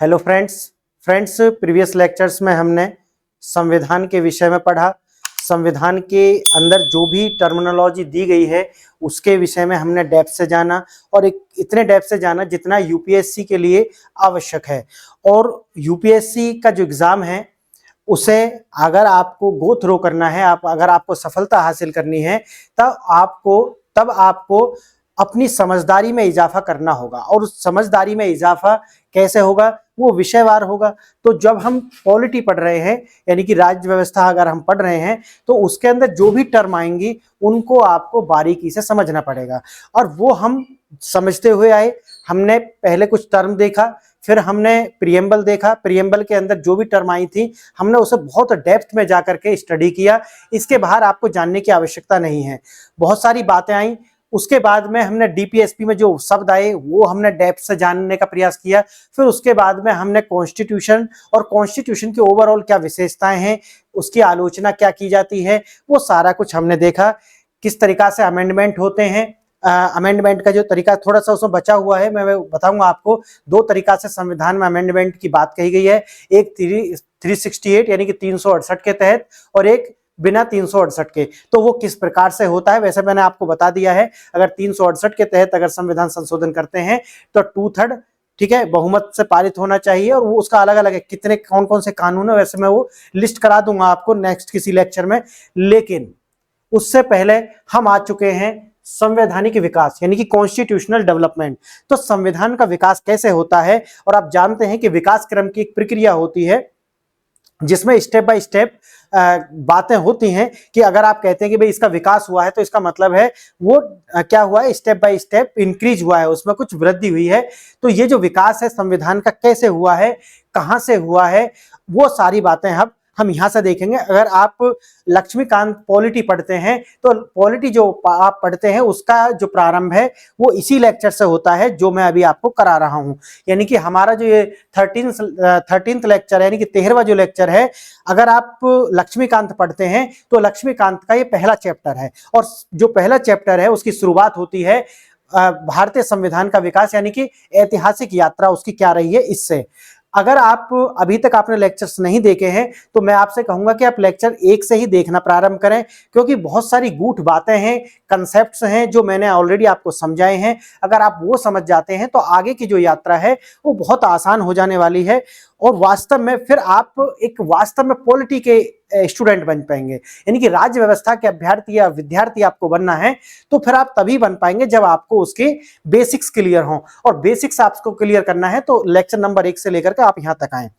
Hello friends previous lectures में हमने संविधान के विषय में पढ़ा। संविधान के अंदर जो भी टर्मिनोलॉजी दी गई है उसके विषय में हमने डेप्थ से जाना और इतने डेप्थ से जाना जितना यूपीएससी के लिए आवश्यक है। और यूपीएससी का जो एग्ज़ाम है उसे अगर आपको गो थ्रू करना है, अगर आपको सफलता हासिल करनी है तब आपको अपनी समझदारी में इजाफा करना होगा। और उस समझदारी में इजाफा कैसे होगा, वो विषयवार होगा। तो जब हम पॉलिटी पढ़ रहे हैं यानी कि राज्य व्यवस्था अगर हम पढ़ रहे हैं तो उसके अंदर जो भी टर्म आएंगी उनको आपको बारीकी से समझना पड़ेगा। और वो हम समझते हुए आए। हमने पहले कुछ टर्म देखा, फिर हमने प्रीएम्बल देखा। प्रीएम्बल के अंदर जो भी टर्म आई थी हमने उसे बहुत डेप्थ में जाकर के स्टडी किया। इसके बाहर आपको जानने की आवश्यकता नहीं है। बहुत सारी बातें आई। उसके बाद में हमने डीपीएसपी में जो शब्द आए वो हमने डेप्थ से जानने का प्रयास किया। फिर उसके बाद में हमने कॉन्स्टिट्यूशन और कॉन्स्टिट्यूशन की ओवरऑल क्या विशेषताएं हैं, उसकी आलोचना क्या की जाती है, वो सारा कुछ हमने देखा। किस तरीका से अमेंडमेंट होते हैं, अमेंडमेंट का जो तरीका थोड़ा सा उसमें बचा हुआ है, मैं बताऊंगा आपको। दो तरीका से संविधान में अमेंडमेंट की बात कही गई है, एक 368 यानी कि 368 के तहत और एक बिना 368 के। तो वो किस प्रकार से होता है वैसे मैंने आपको बता दिया है। अगर 368 के तहत अगर संविधान संशोधन करते हैं तो 2/3 ठीक है बहुमत से पारित होना चाहिए। और वो उसका अलग अलग है, कितने कौन कौन से कानून है वैसे मैं वो लिस्ट करा दूंगा आपको नेक्स्ट किसी लेक्चर में। लेकिन उससे पहले हम आ चुके हैं संवैधानिक विकास यानी कि कॉन्स्टिट्यूशनल डेवलपमेंट। तो संविधान का विकास कैसे होता है, और आप जानते हैं कि विकास क्रम की एक प्रक्रिया होती है जिसमें स्टेप बाय स्टेप बातें होती हैं कि अगर आप कहते हैं कि भाई इसका विकास हुआ है तो इसका मतलब है वो क्या हुआ है, स्टेप बाय स्टेप इंक्रीज हुआ है, उसमें कुछ वृद्धि हुई है। तो ये जो विकास है संविधान का कैसे हुआ है, कहां से हुआ है, वो सारी बातें हम यहां से देखेंगे। अगर आप लक्ष्मीकांत पॉलिटी पढ़ते हैं तो पॉलिटी जो आप पढ़ते हैं उसका जो प्रारंभ है वो इसी लेक्चर से होता है जो मैं अभी आपको करा रहा हूं। यानी कि हमारा जो ये 13th लेक्चर है यानी कि 13वां जो लेक्चर है, अगर आप लक्ष्मीकांत पढ़ते हैं तो लक्ष्मीकांत का ये पहला चैप्टर है। और जो पहला चैप्टर है उसकी शुरुआत होती है भारतीय संविधान का विकास यानी कि ऐतिहासिक यात्रा उसकी क्या रही है इससे। अगर आप अभी तक आपने लेक्चर्स नहीं देखे हैं तो मैं आपसे कहूंगा कि आप लेक्चर 1 से ही देखना प्रारंभ करें, क्योंकि बहुत सारी गूढ़ बातें हैं, कंसेप्ट्स हैं जो मैंने ऑलरेडी आपको समझाए हैं। अगर आप वो समझ जाते हैं तो आगे की जो यात्रा है वो बहुत आसान हो जाने वाली है। और वास्तव में फिर आप एक वास्तव में पॉलिटी के स्टूडेंट बन पाएंगे। यानी कि राज्य व्यवस्था के अभ्यर्थी या विद्यार्थी आपको बनना है तो फिर आप तभी बन पाएंगे जब आपको उसके बेसिक्स क्लियर हों। और बेसिक्स आपको क्लियर करना है तो लेक्चर नंबर 1 से लेकर के आप यहां तक आए।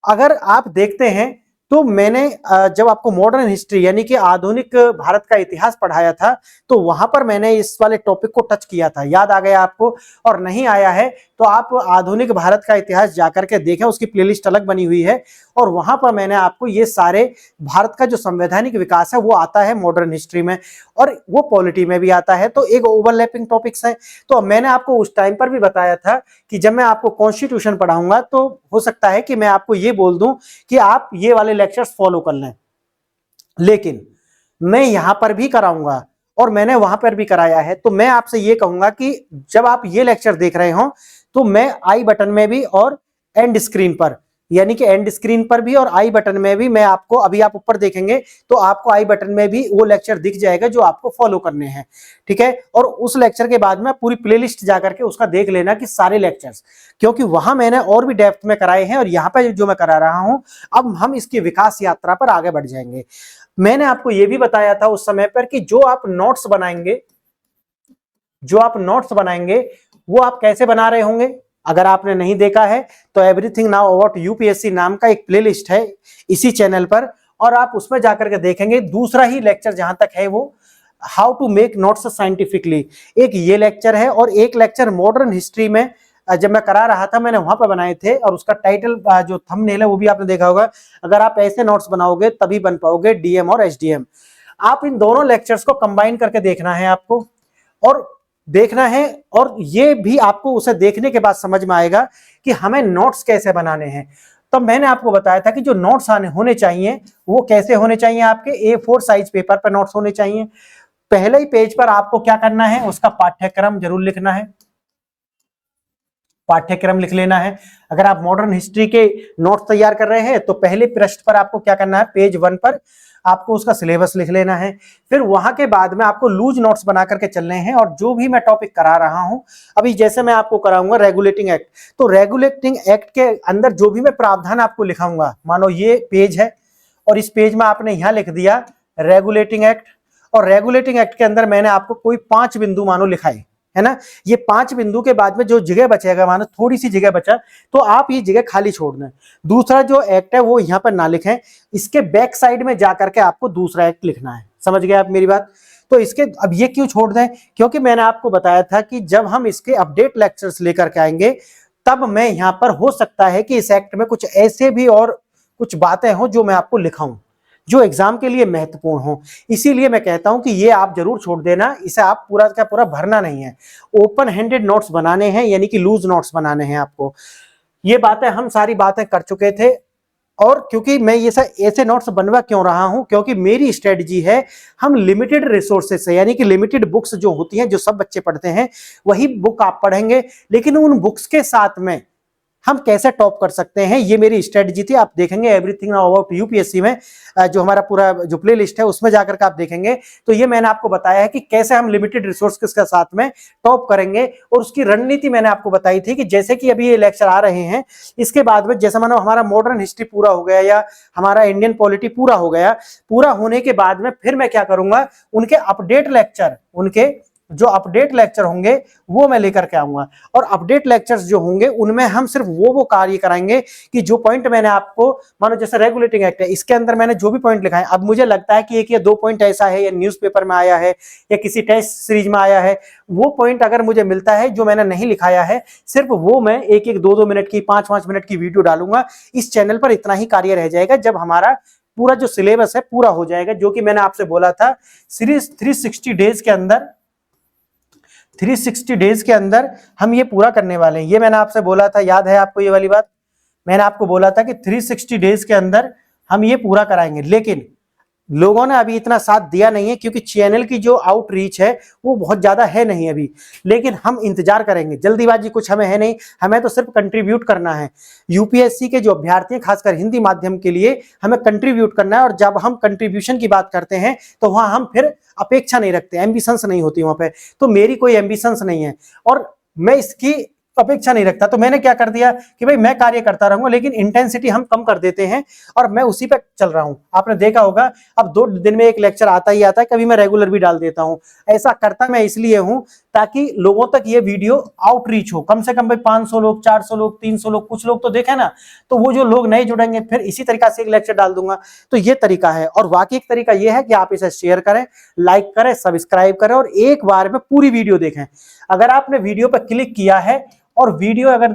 अगर आप देखते हैं तो मैंने जब आपको मॉडर्न हिस्ट्री यानी कि आधुनिक भारत का इतिहास पढ़ाया था तो वहां पर मैंने इस वाले टॉपिक को टच किया था। याद आ गया आपको? और नहीं आया है तो आप आधुनिक भारत का इतिहास जाकर के देखें, उसकी प्लेलिस्ट अलग बनी हुई है। और वहां पर मैंने आपको ये सारे भारत का जो संवैधानिक विकास है वो आता है मॉडर्न हिस्ट्री में और वो पॉलिटी में भी आता है। तो एक ओवरलैपिंग टॉपिक्स है। तो मैंने आपको उस टाइम पर भी बताया था कि जब मैं आपको कॉन्स्टिट्यूशन पढ़ाऊंगा तो हो सकता है कि मैं आपको ये बोल दूं कि आप ये वाले लेक्चर्स फॉलो कर लें, लेकिन मैं यहां पर भी कराऊंगा और मैंने वहां पर भी कराया है। तो मैं आपसे ये कहूंगा कि जब आप ये लेक्चर देख रहे हो तो मैं आई बटन में भी और एंड स्क्रीन पर यानी कि एंड स्क्रीन पर भी और आई बटन में भी मैं आपको, अभी आप ऊपर देखेंगे तो आपको आई बटन में भी वो लेक्चर दिख जाएगा जो आपको फॉलो करने हैं, ठीक है। और उस लेक्चर के बाद में पूरी प्लेलिस्ट जाकर के उसका देख लेना कि सारे लेक्चर्स, क्योंकि वहां मैंने और भी डेप्थ में कराए हैं और यहाँ पे जो मैं करा रहा हूं अब हम इसकी विकास यात्रा पर आगे बढ़ जाएंगे। मैंने आपको यह भी बताया था उस समय पर कि जो आप नोट्स बनाएंगे वो आप कैसे बना रहे होंगे। अगर आपने नहीं देखा है तो एवरीथिंग नाउ अबाउट यूपीएससी नाम का एक प्लेलिस्ट है इसी चैनल पर, और आप उसमें जाकर के देखेंगे। दूसरा ही लेक्चर जहां तक है वो how to make notes scientifically, एक ये लेक्चर है। और एक लेक्चर मॉडर्न हिस्ट्री में जब मैं करा रहा था मैंने वहां पर बनाए थे और उसका टाइटल जो थंबनेल है वो भी आपने देखा होगा, अगर आप ऐसे नोट्स बनाओगे तभी बन पाओगे डीएम और एसडीएम। आप इन दोनों लेक्चर्स को कंबाइन करके देखना है आपको और देखना है, और ये भी आपको उसे देखने के बाद समझ में आएगा कि हमें नोट्स कैसे बनाने हैं। तो मैंने आपको बताया था कि जो नोट्स होने चाहिए वो कैसे होने चाहिए, आपके A4 साइज पेपर पर नोट्स होने चाहिए। पहले ही पेज पर आपको क्या करना है, उसका पाठ्यक्रम जरूर लिखना है। पाठ्यक्रम लिख लेना है। अगर आप मॉडर्न हिस्ट्री के नोट्स तैयार कर रहे हैं तो पहले पृष्ठ पर आपको क्या करना है, पेज 1 पर आपको उसका सिलेबस लिख लेना है। फिर वहां के बाद में आपको लूज नोट्स बना करके चलने हैं और जो भी मैं टॉपिक करा रहा हूं, अभी जैसे मैं आपको कराऊंगा रेगुलेटिंग एक्ट, तो रेगुलेटिंग एक्ट के अंदर जो भी मैं प्रावधान आपको लिखाऊंगा, मानो ये पेज है और इस पेज में आपने यहां लिख दिया रेगुलेटिंग एक्ट, और रेगुलेटिंग एक्ट के अंदर मैंने आपको कोई 5 बिंदु मानो लिखाए, है ना। ये 5 बिंदु के बाद में जो जगह बचेगा, मानो थोड़ी सी जगह बचा, तो आप ये जगह खाली छोड़ दें। दूसरा जो एक्ट है वो यहां पर ना लिखें, इसके बैक साइड में जाकर के आपको दूसरा एक्ट लिखना है। समझ गए आप मेरी बात। तो इसके अब ये क्यों छोड़ दें, क्योंकि मैंने आपको बताया था कि जब हम इसके अपडेट लेक्चर्स लेकर के आएंगे तब मैं यहां पर हो सकता है कि इस एक्ट में कुछ ऐसे भी और कुछ बातें हों जो मैं आपको लिखाऊं, जो एग्जाम के लिए महत्वपूर्ण हो। इसीलिए मैं कहता हूं कि ये आप जरूर छोड़ देना, इसे आप पूरा का पूरा भरना नहीं है। ओपन हैंडेड नोट्स बनाने हैं, यानी कि लूज नोट्स बनाने हैं आपको। ये बातें हम सारी बातें कर चुके थे, और क्योंकि मैं ये ऐसे नोट्स बनवा क्यों रहा हूं, क्योंकि मेरी स्ट्रेटजी है हम लिमिटेड रिसोर्सेज से, यानी कि लिमिटेड बुक्स जो होती हैं, जो सब बच्चे पढ़ते हैं वही बुक आप पढ़ेंगे, लेकिन उन बुक्स के साथ में हम कैसे टॉप कर सकते हैं, ये मेरी स्ट्रेटजी थी। आप देखेंगे एवरीथिंग नाउ अबाउट यूपीएससी में, जो हमारा पूरा जो प्ले लिस्ट है उसमें जाकर के आप देखेंगे, तो ये मैंने आपको बताया है कि कैसे हम लिमिटेड रिसोर्स के साथ में टॉप करेंगे। और उसकी रणनीति मैंने आपको बताई थी कि जैसे कि अभी ये लेक्चर आ रहे हैं, इसके बाद में जैसे मानो हमारा मॉडर्न हिस्ट्री पूरा हो गया या हमारा इंडियन पॉलिटी पूरा हो गया, पूरा होने के बाद में फिर मैं क्या करूंगा, उनके अपडेट लेक्चर, उनके जो अपडेट लेक्चर होंगे वो मैं लेकर के आऊंगा। और अपडेट लेक्चर्स जो होंगे उनमें हम सिर्फ वो कार्य कराएंगे कि जो पॉइंट मैंने आपको, मानो जैसे रेगुलेटिंग एक्ट है, इसके अंदर मैंने जो भी पॉइंट लिखा है, अब मुझे लगता है कि एक या 2 पॉइंट ऐसा है, या न्यूज़पेपर में आया है या किसी टेस्ट सीरीज में आया है, वो पॉइंट अगर मुझे मिलता है जो मैंने नहीं लिखाया है, सिर्फ वो मैं 1-1, 2-2 मिनट की, 5-5 मिनट की वीडियो डालूंगा। इस चैनल पर इतना ही कार्य रह जाएगा जब हमारा पूरा जो सिलेबस है पूरा हो जाएगा, जो कि मैंने आपसे बोला था सीरीज 360 डेज के अंदर, 360 डेज के अंदर हम ये पूरा करने वाले हैं। ये मैंने आपसे बोला था, याद है आपको ये वाली बात, मैंने आपको बोला था कि 360 डेज के अंदर हम ये पूरा कराएंगे। लेकिन लोगों ने अभी इतना साथ दिया नहीं है, क्योंकि चैनल की जो आउटरीच है वो बहुत ज्यादा है नहीं अभी, लेकिन हम इंतजार करेंगे। जल्दीबाजी कुछ हमें है नहीं, हमें तो सिर्फ कंट्रीब्यूट करना है। यूपीएससी के जो अभ्यर्थी हैं, खासकर हिंदी माध्यम के लिए हमें कंट्रीब्यूट करना है। और जब हम कंट्रीब्यूशन की बात करते हैं तो वहां हम फिर अपेक्षा नहीं रखते, एम्बिशंस नहीं होती वहां पे। तो मेरी कोई एम्बिशंस नहीं है और मैं इसकी अपेक्षा नहीं रखता। तो मैंने क्या कर दिया कि भाई मैं कार्य करता रहूंगा, लेकिन इंटेंसिटी हम कम कर देते हैं और मैं उसी पे चल रहा हूं। आपने देखा होगा अब 2 दिन में एक लेक्चर आता ही आता है, कभी मैं रेगुलर भी डाल देता हूं। ऐसा करता मैं इसलिए हूं ताकि लोगों तक ये वीडियो आउटरीच हो, कम से कम भाई 500 लोग, 400 लोग, 300 लोग, कुछ लोग तो देखे ना, तो वो जो लोग नए जुड़ेंगे फिर इसी तरीका से एक लेक्चर डाल दूंगा। तो ये तरीका है, और बाकी एक तरीका ये है कि आप इसे शेयर करें, लाइक करें, सब्सक्राइब करें और एक बार में पूरी वीडियो देखें। अगर आपने वीडियो पर क्लिक किया है और वीडियो अगर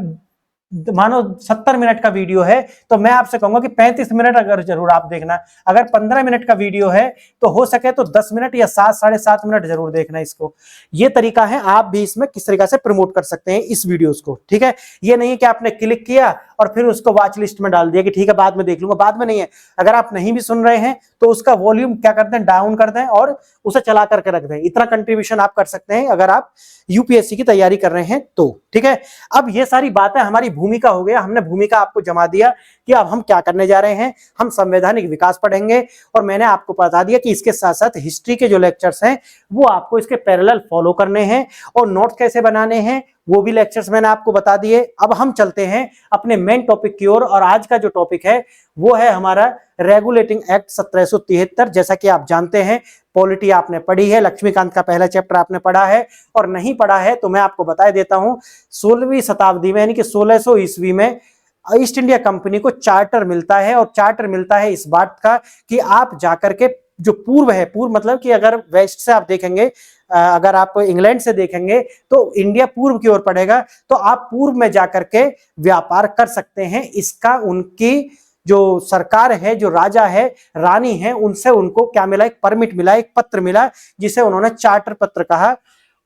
मानो 70 मिनट का वीडियो है, तो मैं आपसे कहूंगा कि 35 मिनट अगर जरूर आप देखना। अगर 15 मिनट का वीडियो है तो हो सके तो 10 मिनट या 7, 7.5 मिनट जरूर देखना इसको। ये तरीका है, आप भी इसमें किस तरीका से प्रमोट कर सकते हैं इस वीडियोस को, ठीक है। ये नहीं कि आपने क्लिक किया और फिर उसको वॉच लिस्ट में डाल दिया कि ठीक है बाद में देख लूंगा, बाद में नहीं है। अगर आप नहीं भी सुन रहे हैं तो उसका वॉल्यूम क्या कर दें, डाउन कर दें और उसे चला करके रख दें। इतना कंट्रीब्यूशन आप कर सकते हैं अगर आप यूपीएससी की तैयारी कर रहे हैं तो, ठीक है। अब ये सारी बातें हमारी भूमिका हो गया, हमने भूमिका आपको जमा दिया कि अब हम क्या करने जा रहे हैं। हम संवैधानिक विकास पढ़ेंगे और मैंने आपको बता दिया कि इसके साथ साथ हिस्ट्री के जो लेक्चर्स हैं वो आपको इसके पैरेलल फॉलो करने हैं, और नोट्स कैसे बनाने हैं वो भी लेक्चर्स मैंने आपको बता दिए। अब हम चलते हैं अपने मेन टॉपिक की ओर, और आज का जो टॉपिक है वो है हमारा रेगुलेटिंग एक्ट 1773। जैसा कि आप जानते हैं पॉलिटी आपने पढ़ी है, लक्ष्मीकांत का पहला चैप्टर आपने पढ़ा है, और नहीं पढ़ा है तो मैं आपको बता देता हूं 16वीं शताब्दी में यानी कि 1600 ईस्वी में ईस्ट इंडिया कंपनी को चार्टर मिलता है, और चार्टर मिलता है इस बात का कि आप जाकर के जो पूर्व है, पूर्व मतलब कि अगर वेस्ट से आप देखेंगे, अगर आप इंग्लैंड से देखेंगे तो इंडिया पूर्व की ओर पड़ेगा, तो आप पूर्व में जाकर के व्यापार कर सकते हैं। इसका उनकी जो सरकार है, जो राजा है, रानी है, उनसे उनको क्या मिला, एक परमिट मिला, एक पत्र मिला जिसे उन्होंने चार्टर पत्र कहा,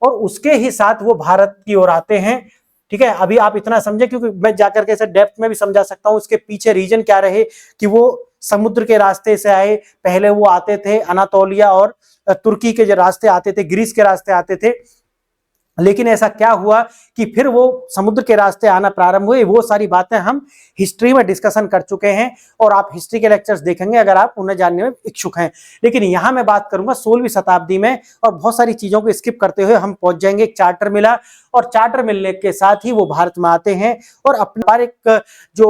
और उसके ही साथ वो भारत की ओर आते हैं, ठीक है। अभी आप इतना समझे क्योंकि मैं जाकर के इसे डेप्थ में भी समझा सकता हूं, इसके पीछे रीजन क्या रहे कि वो समुद्र के रास्ते से आए। पहले वो आते थे अनातोलिया और तुर्की के जो रास्ते आते थे, ग्रीस के रास्ते आते थे, लेकिन ऐसा क्या हुआ कि फिर वो समुद्र के रास्ते आना प्रारंभ हुए। वो सारी बातें हम हिस्ट्री में डिस्कशन कर चुके हैं और आप हिस्ट्री के लेक्चर्स देखेंगे अगर आप उन्हें जानने में इच्छुक हैं। लेकिन यहाँ मैं बात करूंगा 16वीं शताब्दी में, और बहुत सारी चीजों को स्किप करते हुए हम पहुंच जाएंगे। एक चार्टर मिला और चार्टर मिलने के साथ ही वो भारत में आते हैं और अपने एक जो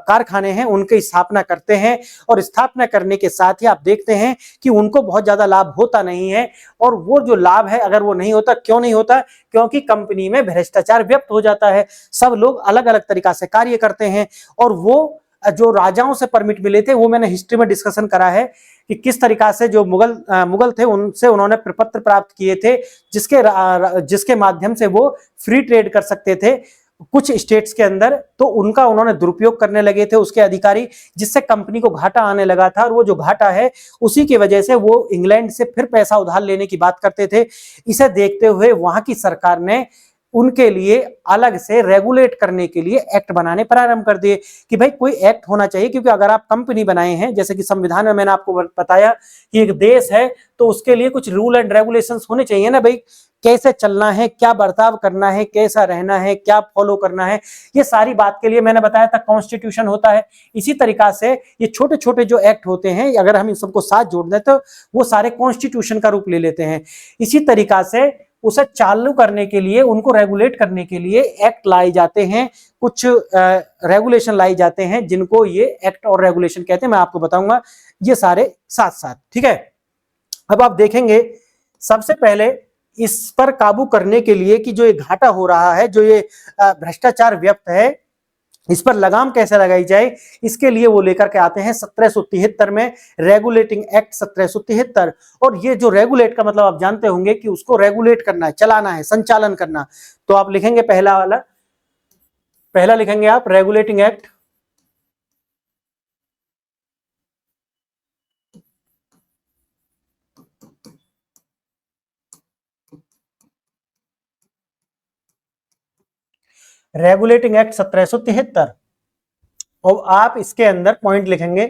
कारखाने हैं उनकी स्थापना करते हैं। और स्थापना करने के साथ ही आप देखते हैं कि उनको बहुत ज्यादा लाभ होता नहीं है। और वो जो लाभ है, अगर वो नहीं होता, क्यों नहीं होता? क्योंकि कंपनी में भ्रष्टाचार व्याप्त हो जाता है। सब लोग अलग अलग तरीका से कार्य करते हैं। और वो जो राजाओं से परमिट मिले थे, वो मैंने हिस्ट्री में डिस्कशन करा है कि किस तरीका से जो मुगल थे उनसे उन्होंने प्रपत्र प्राप्त किए थे, जिसके माध्यम से वो फ्री ट्रेड कर सकते थे कुछ स्टेट्स के अंदर। तो उनका उन्होंने दुरुपयोग करने लगे थे उसके अधिकारी, जिससे कंपनी को घाटा आने लगा था। और वो जो घाटा है उसी की वजह से वो इंग्लैंड से फिर पैसा उधार लेने की बात करते थे। इसे देखते हुए वहां की सरकार ने उनके लिए अलग से रेगुलेट करने के लिए एक्ट बनाने प्रारंभ कर दिए कि भाई कोई एक्ट होना चाहिए। क्योंकि अगर आप कंपनी बनाए हैं, जैसे कि संविधान में मैंने आपको बताया कि एक देश है तो उसके लिए कुछ रूल एंड रेगुलेशंस होने चाहिए ना भाई, कैसे चलना है, क्या बर्ताव करना है, कैसा रहना है, क्या फॉलो करना है। ये सारी बात के लिए मैंने बताया था कॉन्स्टिट्यूशन होता है। इसी तरीका से ये छोटे छोटे जो एक्ट होते हैं, अगर हम इन सबको साथ जोड़ दें तो वो सारे कॉन्स्टिट्यूशन का रूप ले लेते हैं। इसी तरीका से उसे चालू करने के लिए, उनको रेगुलेट करने के लिए एक्ट लाए जाते हैं, कुछ रेगुलेशन लाए जाते हैं, जिनको ये एक्ट और रेगुलेशन कहते हैं। मैं आपको बताऊंगा ये सारे साथ साथ, ठीक है। अब आप देखेंगे सबसे पहले इस पर काबू करने के लिए कि जो ये घाटा हो रहा है, जो ये भ्रष्टाचार व्याप्त है, इस पर लगाम कैसे लगाई जाए, इसके लिए वो लेकर के आते हैं 1773 में रेगुलेटिंग एक्ट 1773। और ये जो रेगुलेट का मतलब आप जानते होंगे कि उसको रेगुलेट करना है, चलाना है, संचालन करना। तो आप लिखेंगे पहला लिखेंगे आप रेगुलेटिंग एक्ट। Regulating act 1773। और आप इसके अंदर पॉइंट लिखेंगे,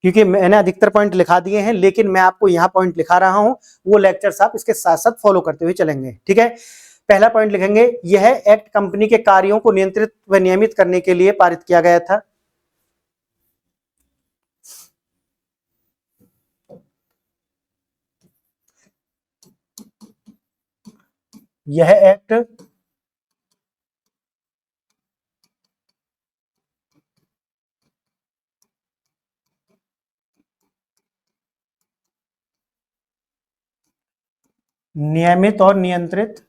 क्योंकि मैंने अधिकतर पॉइंट लिखा दिए हैं, लेकिन मैं आपको यहां पॉइंट लिखा रहा हूं, वो लेक्चर्स आप इसके साथ साथ फॉलो करते हुए चलेंगे, ठीक है। पहला पॉइंट लिखेंगे, यह एक्ट कंपनी के कार्यों को नियंत्रित व नियमित करने के लिए पारित किया गया था। यह एक्ट नियमित और नियंत्रित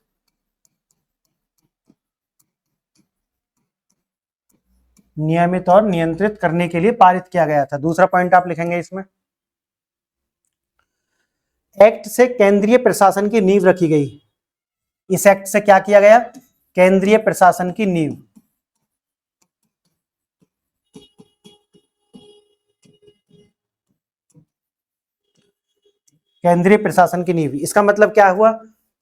करने के लिए पारित किया गया था। दूसरा पॉइंट आप लिखेंगे इसमें, एक्ट से केंद्रीय प्रशासन की नींव रखी गई। इस एक्ट से क्या किया गया? केंद्रीय प्रशासन की नींव। केंद्रीय प्रशासन की नींव, इसका मतलब क्या हुआ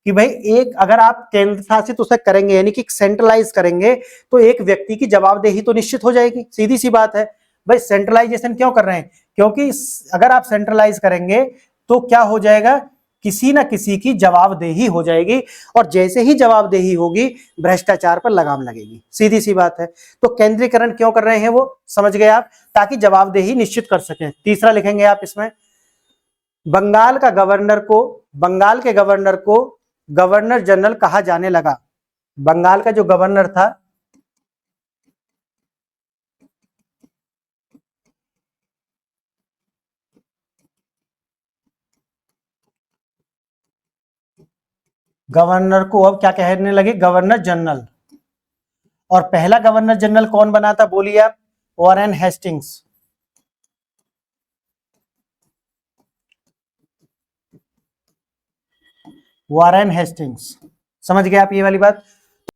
कि भाई एक अगर आप केंद्र शासित उसे करेंगे, यानी कि सेंट्रलाइज करेंगे, तो एक व्यक्ति की जवाबदेही तो निश्चित हो जाएगी। सीधी सी बात है भाई। सेंट्रलाइजेशन क्यों कर रहे हैं? क्योंकि अगर आप सेंट्रलाइज करेंगे तो क्या हो जाएगा, किसी ना किसी की जवाबदेही हो जाएगी, और जैसे ही जवाबदेही होगी भ्रष्टाचार पर लगाम लगेगी। सीधी सी बात है। तो केंद्रीकरण क्यों कर रहे हैं वो समझ गए आप, ताकि जवाबदेही निश्चित कर सकें। तीसरा लिखेंगे आप इसमें, बंगाल के गवर्नर को गवर्नर जनरल कहा जाने लगा। बंगाल का जो गवर्नर था, गवर्नर को अब क्या कहने लगे? Governor general. और पहला गवर्नर जनरल कौन बना था बोलिए आप? Warren Hastings. वॉरेन हेस्टिंग्स, समझ गए आप ये वाली बात।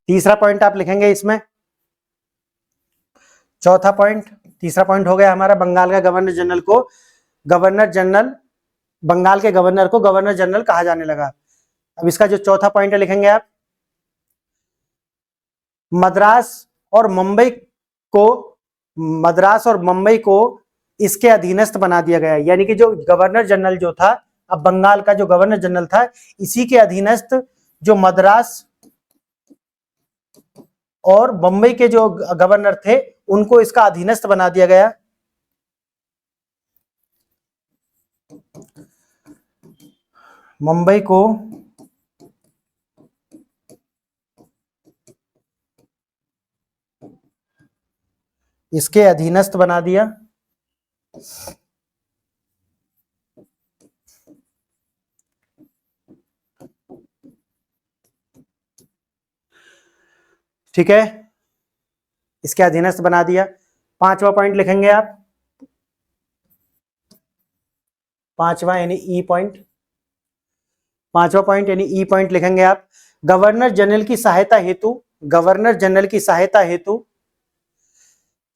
तीसरा पॉइंट आप लिखेंगे इसमें। चौथा पॉइंट, तीसरा पॉइंट हो गया हमारा, बंगाल का गवर्नर जनरल को बंगाल के गवर्नर को गवर्नर जनरल कहा जाने लगा। अब इसका जो चौथा पॉइंट है लिखेंगे आप, मद्रास और मुंबई को इसके अधीनस्थ बना दिया गया। यानी कि जो गवर्नर जनरल जो था, अब बंगाल का जो गवर्नर जनरल था, इसी के अधीनस्थ जो मद्रास और बम्बई के जो गवर्नर थे उनको इसका अधीनस्थ बना दिया गया। मुंबई को इसके अधीनस्थ बना दिया। ठीक है, इसके अधीनस्थ बना दिया। पांचवा पॉइंट लिखेंगे आप, पांचवा यानी ई पॉइंट, पांचवा पॉइंट यानी ई पॉइंट लिखेंगे आप। गवर्नर जनरल की सहायता हेतु, गवर्नर जनरल की सहायता हेतु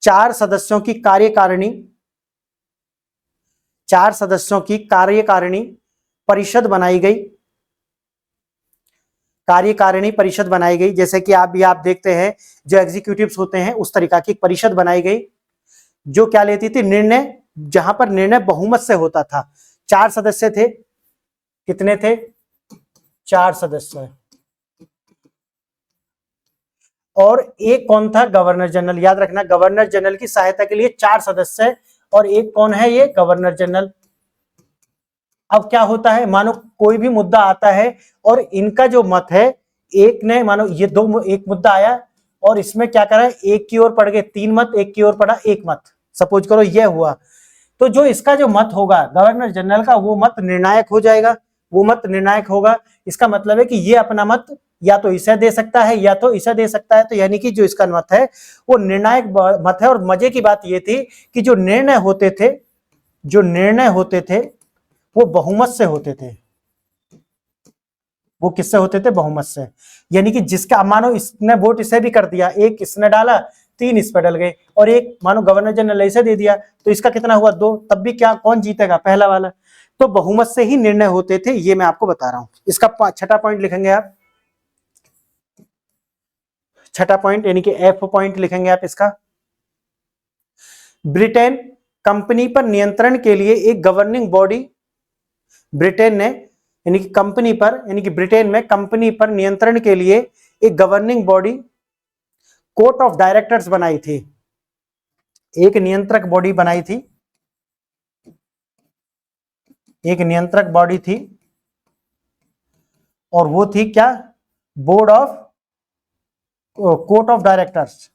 4 सदस्यों की कार्यकारिणी, 4 सदस्यों की कार्यकारिणी परिषद बनाई गई, कार्यकारिणी परिषद बनाई गई। जैसे कि आप देखते हैं जो एग्जीक्यूटिव्स होते हैं उस तरीका की परिषद बनाई गई जो क्या लेती थी, निर्णय, जहां पर निर्णय बहुमत से होता था। 4 सदस्य थे, कितने थे, 4 सदस्य। और एक कौन था, गवर्नर जनरल। याद रखना, गवर्नर जनरल की सहायता के लिए 4 सदस्य, और एक कौन है, ये गवर्नर जनरल। अब क्या होता है, मानो कोई भी मुद्दा आता है और इनका जो मत है, एक ने, मानो ये दो, एक मुद्दा आया और इसमें क्या करा, एक की ओर पड़ गए 3 मत, एक की ओर पड़ा 1 मत, सपोज करो ये हुआ, तो जो इसका जो मत होगा गवर्नर जनरल का, वो मत निर्णायक हो जाएगा, वो मत निर्णायक होगा। इसका मतलब है कि ये अपना मत या तो इसे दे सकता है या तो इसे दे सकता है, तो यानी कि जो इसका मत है वो निर्णायक मत है। और मजे की बात ये थी कि जो निर्णय होते थे, जो निर्णय होते थे वो बहुमत से होते थे। वो किससे होते थे, बहुमत से। यानी कि जिसका, मानो इसने वोट इसे भी कर दिया, एक इसने डाला, 3 इस पे डल गए, और एक मानो गवर्नर जनरल इसे दे दिया, तो इसका कितना हुआ, 2, तब भी क्या, कौन जीतेगा, पहला वाला। तो बहुमत से ही निर्णय होते थे, ये मैं आपको बता रहा हूं। इसका छठा पॉइंट लिखेंगे आप, छठा पॉइंट यानी कि एफ पॉइंट लिखेंगे आप इसका। ब्रिटेन कंपनी पर नियंत्रण के लिए एक गवर्निंग बॉडी, ब्रिटेन ने, यानी कि कंपनी पर, यानी कि ब्रिटेन में कंपनी पर नियंत्रण के लिए एक governing body, court of directors बनाई थी। एक नियंत्रक बॉडी बनाई थी, एक नियंत्रक बॉडी थी, और वो थी क्या, board of, court of directors.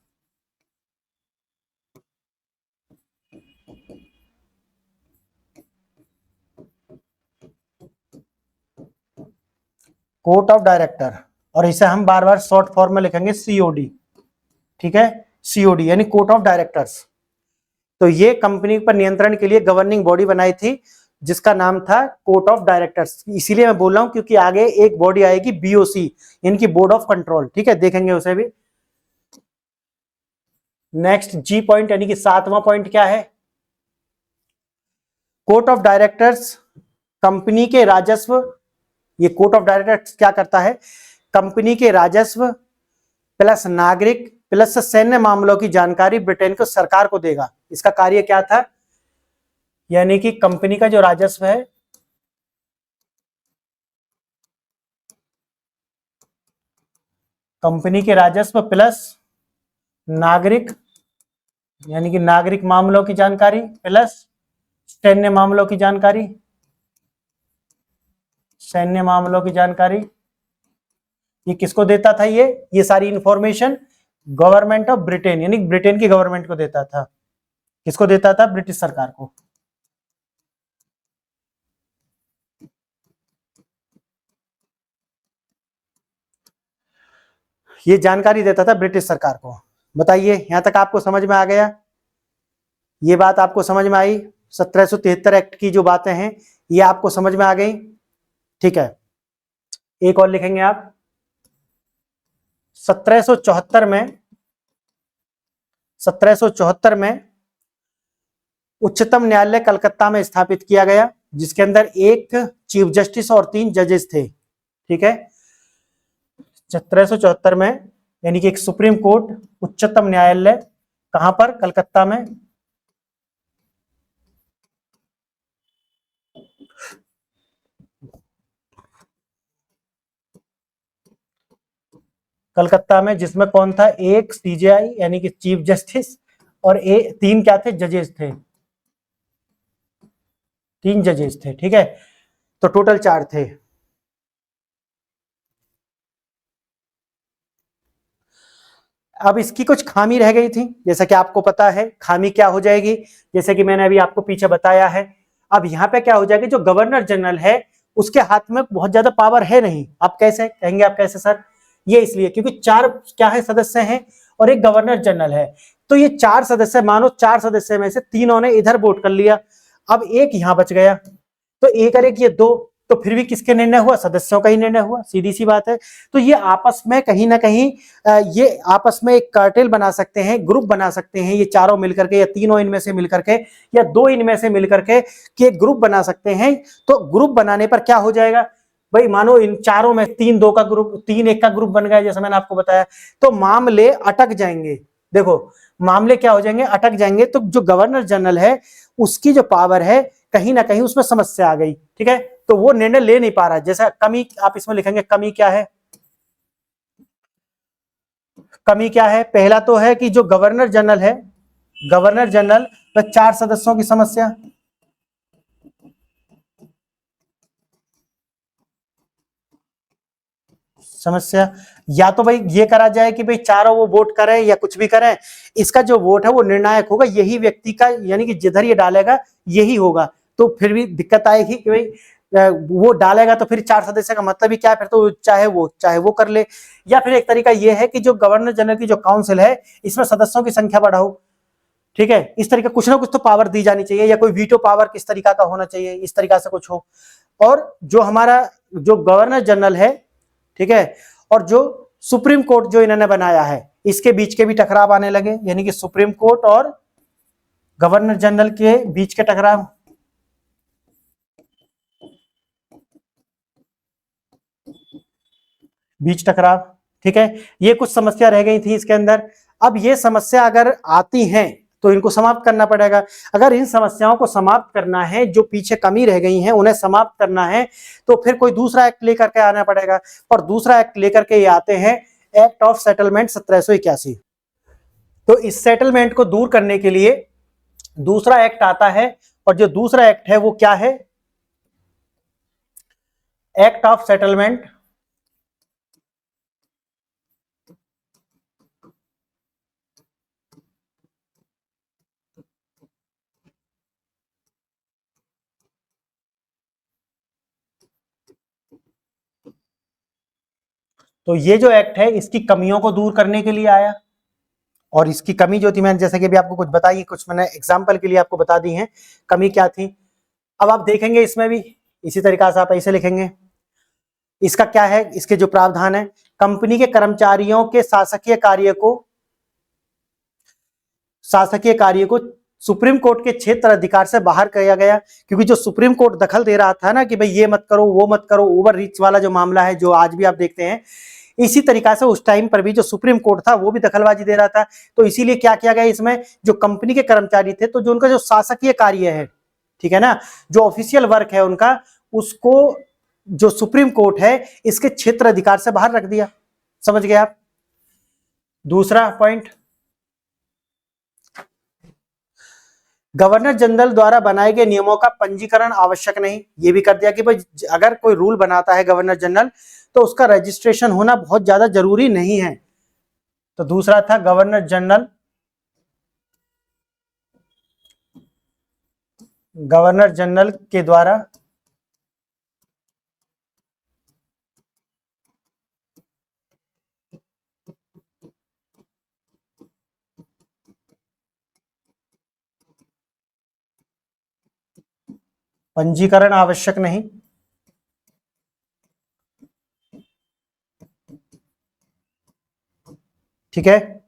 Court of director, और इसे हम बार बार शॉर्ट फॉर्म में लिखेंगे सीओडी। ठीक है, सीओडी यानी कोर्ट ऑफ डायरेक्टर्स। तो ये कंपनी पर नियंत्रण के लिए गवर्निंग बॉडी बनाई थी जिसका नाम था कोर्ट ऑफ डायरेक्टर्स। इसीलिए मैं बोल रहा हूं क्योंकि आगे एक बॉडी आएगी बीओसी, इनकी बोर्ड ऑफ कंट्रोल। ठीक है, देखेंगे उसे भी। नेक्स्ट जी पॉइंट यानी कि 7वां पॉइंट क्या है, कोर्ट ऑफ डायरेक्टर्स कंपनी के राजस्व, ये कोर्ट ऑफ डायरेक्टर्स क्या करता है, कंपनी के राजस्व प्लस नागरिक प्लस सैन्य मामलों की जानकारी ब्रिटेन को सरकार को देगा। इसका कार्य क्या था, यानी कि कंपनी का जो राजस्व है, कंपनी के राजस्व प्लस नागरिक, यानी कि नागरिक मामलों की जानकारी प्लस सैन्य मामलों की जानकारी, सैन्य मामलों की जानकारी, ये किसको देता था, ये सारी इंफॉर्मेशन गवर्नमेंट ऑफ ब्रिटेन, यानी ब्रिटेन की गवर्नमेंट को देता था। किसको देता था, ब्रिटिश सरकार को। ये जानकारी देता था ब्रिटिश सरकार को। बताइए, यहां तक आपको समझ में आ गया, ये बात आपको समझ में आई, 1773 एक्ट की जो बातें हैं ये आपको समझ में आ गई। ठीक है, एक और लिखेंगे आप, 1774 में, 1774 में उच्चतम न्यायालय कलकत्ता में स्थापित किया गया जिसके अंदर एक चीफ जस्टिस और 3 जजेस थे। ठीक है, 1774 में, यानी कि एक सुप्रीम कोर्ट, उच्चतम न्यायालय, कहां पर, कलकत्ता में। कलकत्ता में, जिसमें कौन था, एक सीजेआई यानी कि चीफ जस्टिस और 3 क्या थे, जजेस थे, 3 जजेस थे, ठीक है, तो टोटल 4 थे। अब इसकी कुछ खामी रह गई थी, जैसा कि आपको पता है खामी क्या हो जाएगी, जैसे कि मैंने अभी आपको पीछे बताया है। अब यहाँ पे क्या हो जाएगा, जो गवर्नर जनरल है उसके हाथ में बहुत ज्यादा पावर है नहीं। आप कैसे कहेंगे, आप कैसे सर, ये इसलिए क्योंकि 4 क्या है, सदस्य हैं और एक गवर्नर जनरल है। तो ये 4 सदस्य, मानो 4 सदस्य में से 3 ने इधर वोट कर लिया, अब एक यहाँ बच गया, तो एक और एक ये 2, तो फिर भी किसके निर्णय हुआ, सदस्यों का ही निर्णय हुआ, सीधी सी बात है। तो ये आपस में कहीं ना कहीं ये आपस में एक कार्टेल बना सकते हैं, ग्रुप बना सकते हैं, ये चारों मिलकर के या तीनों इनमें से मिलकर के या 2 इनमें से मिलकर के कि एक ग्रुप बना सकते हैं। तो ग्रुप बनाने पर क्या हो जाएगा भाई, मानो इन चारों में 3-2 का ग्रुप, 3-1 का ग्रुप बन गया, जैसा मैंने आपको बताया, तो मामले अटक जाएंगे। देखो मामले क्या हो जाएंगे, अटक जाएंगे। तो जो गवर्नर जनरल है उसकी जो पावर है कहीं ना कहीं उसमें समस्या आ गई, ठीक है, तो वो निर्णय ले नहीं पा रहा। जैसा कमी आप इसमें लिखेंगे, कमी क्या है, कमी क्या है, पहला तो है कि जो गवर्नर जनरल है, गवर्नर जनरल व 4 सदस्यों की समस्या, समस्या या तो भाई ये करा जाए कि भाई चारों वो वोट करें या कुछ भी करें, इसका जो वोट है वो निर्णायक होगा, यही व्यक्ति का, यानी कि जिधर ये डालेगा यही होगा। तो फिर भी दिक्कत आएगी कि भाई वो डालेगा तो फिर 4 सदस्य का मतलब ही क्या है, फिर तो चाहे वो कर ले। या फिर एक तरीका ये है कि जो गवर्नर जनरल की जो काउंसिल है इसमें सदस्यों की संख्या बढ़ाओ, ठीक है, इस तरीके कुछ ना कुछ तो पावर दी जानी चाहिए, या कोई वीटो पावर किस तरीका का होना चाहिए, इस तरीका से कुछ हो। और जो हमारा जो गवर्नर जनरल है, ठीक है, और जो सुप्रीम कोर्ट जो इन्होंने बनाया है, इसके बीच के भी टकराव आने लगे, यानी कि सुप्रीम कोर्ट और गवर्नर जनरल के बीच के टकराव, बीच टकराव, ठीक है, ये कुछ समस्या रह गई थी इसके अंदर। अब ये समस्या अगर आती है तो इनको समाप्त करना पड़ेगा। अगर इन समस्याओं को समाप्त करना है, जो पीछे कमी रह गई है उन्हें समाप्त करना है, तो फिर कोई दूसरा एक्ट लेकर के आना पड़ेगा। और दूसरा एक्ट लेकर के ये आते हैं एक्ट ऑफ सेटलमेंट 1781। तो इस सेटलमेंट को दूर करने के लिए दूसरा एक्ट आता है, और जो दूसरा एक्ट है वो क्या है, एक्ट ऑफ सेटलमेंट। तो ये जो एक्ट है इसकी कमियों को दूर करने के लिए आया, और इसकी कमी जो थी मैंने जैसे कि अभी आपको कुछ बताई, कुछ मैंने एग्जांपल के लिए आपको बता दी है कमी क्या थी। अब आप देखेंगे इसमें भी इसी तरीका से आप ऐसे लिखेंगे, इसका क्या है, इसके जो प्रावधान है, कंपनी के कर्मचारियों के शासकीय कार्य को सुप्रीम कोर्ट के क्षेत्र अधिकार से बाहर किया गया, क्योंकि जो सुप्रीम कोर्ट दखल दे रहा था ना कि भाई ये मत करो वो मत करो, ओवर रीच वाला जो मामला है जो आज भी आप देखते हैं, इसी तरीका से उस टाइम पर भी जो सुप्रीम कोर्ट था वो भी दखलबाजी दे रहा था। तो इसीलिए क्या किया गया, इसमें जो कंपनी के कर्मचारी थे, तो जो उनका जो शासकीय कार्य है, ठीक है ना, जो ऑफिशियल वर्क है उनका, उसको जो सुप्रीम कोर्ट है इसके क्षेत्र अधिकार से बाहर रख दिया। समझ गए आप। दूसरा पॉइंट, गवर्नर जनरल द्वारा बनाए गए नियमों का पंजीकरण आवश्यक नहीं, ये भी कर दिया कि भाई अगर कोई रूल बनाता है गवर्नर जनरल तो उसका रजिस्ट्रेशन होना बहुत ज्यादा जरूरी नहीं है। तो दूसरा था गवर्नर जनरल के द्वारा पंजीकरण आवश्यक नहीं। ठीक है,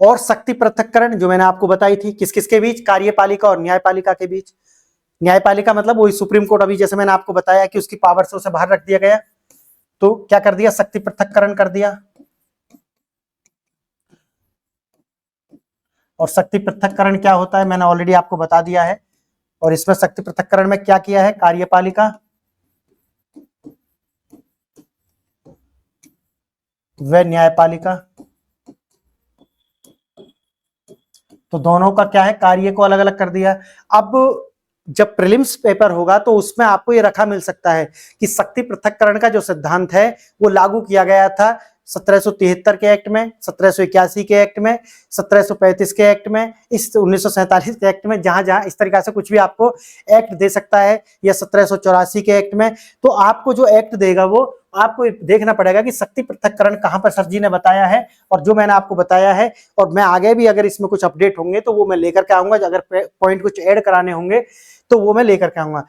और शक्ति पृथक्करण जो मैंने आपको बताई थी, किस किस के बीच, कार्यपालिका और न्यायपालिका के बीच। न्यायपालिका मतलब वही सुप्रीम कोर्ट, अभी जैसे मैंने आपको बताया कि उसकी पावर से उसे बाहर रख दिया गया, तो क्या कर दिया, शक्ति पृथक्करण कर दिया। और शक्ति पृथक्करण क्या होता है मैंने ऑलरेडी आपको बता दिया है। और इसमें शक्ति पृथक्करण में क्या किया है, कार्यपालिका व न्यायपालिका। तो दोनों का क्या है, कार्य को अलग अलग कर दिया। अब जब प्रीलिम्स पेपर होगा तो उसमें आपको ये रखा मिल सकता है कि शक्ति पृथक्करण का जो सिद्धांत है वो लागू किया गया था 1773 के एक्ट में, 1781 के एक्ट में, 1735 के एक्ट में, इस 1947 के एक्ट में, जहां जहां इस तरीका से कुछ भी आपको एक्ट दे सकता है, या 1784 के एक्ट में। तो आपको जो एक्ट देगा वो आपको देखना पड़ेगा कि शक्ति पृथक्करण कहां पर सर जी ने बताया है, और जो मैंने आपको बताया है, और मैं आगे भी अगर इसमें कुछ अपडेट होंगे तो वो मैं लेकर के आऊंगा, अगर पॉइंट कुछ ऐड कराने होंगे तो वो मैं लेकर के आऊंगा।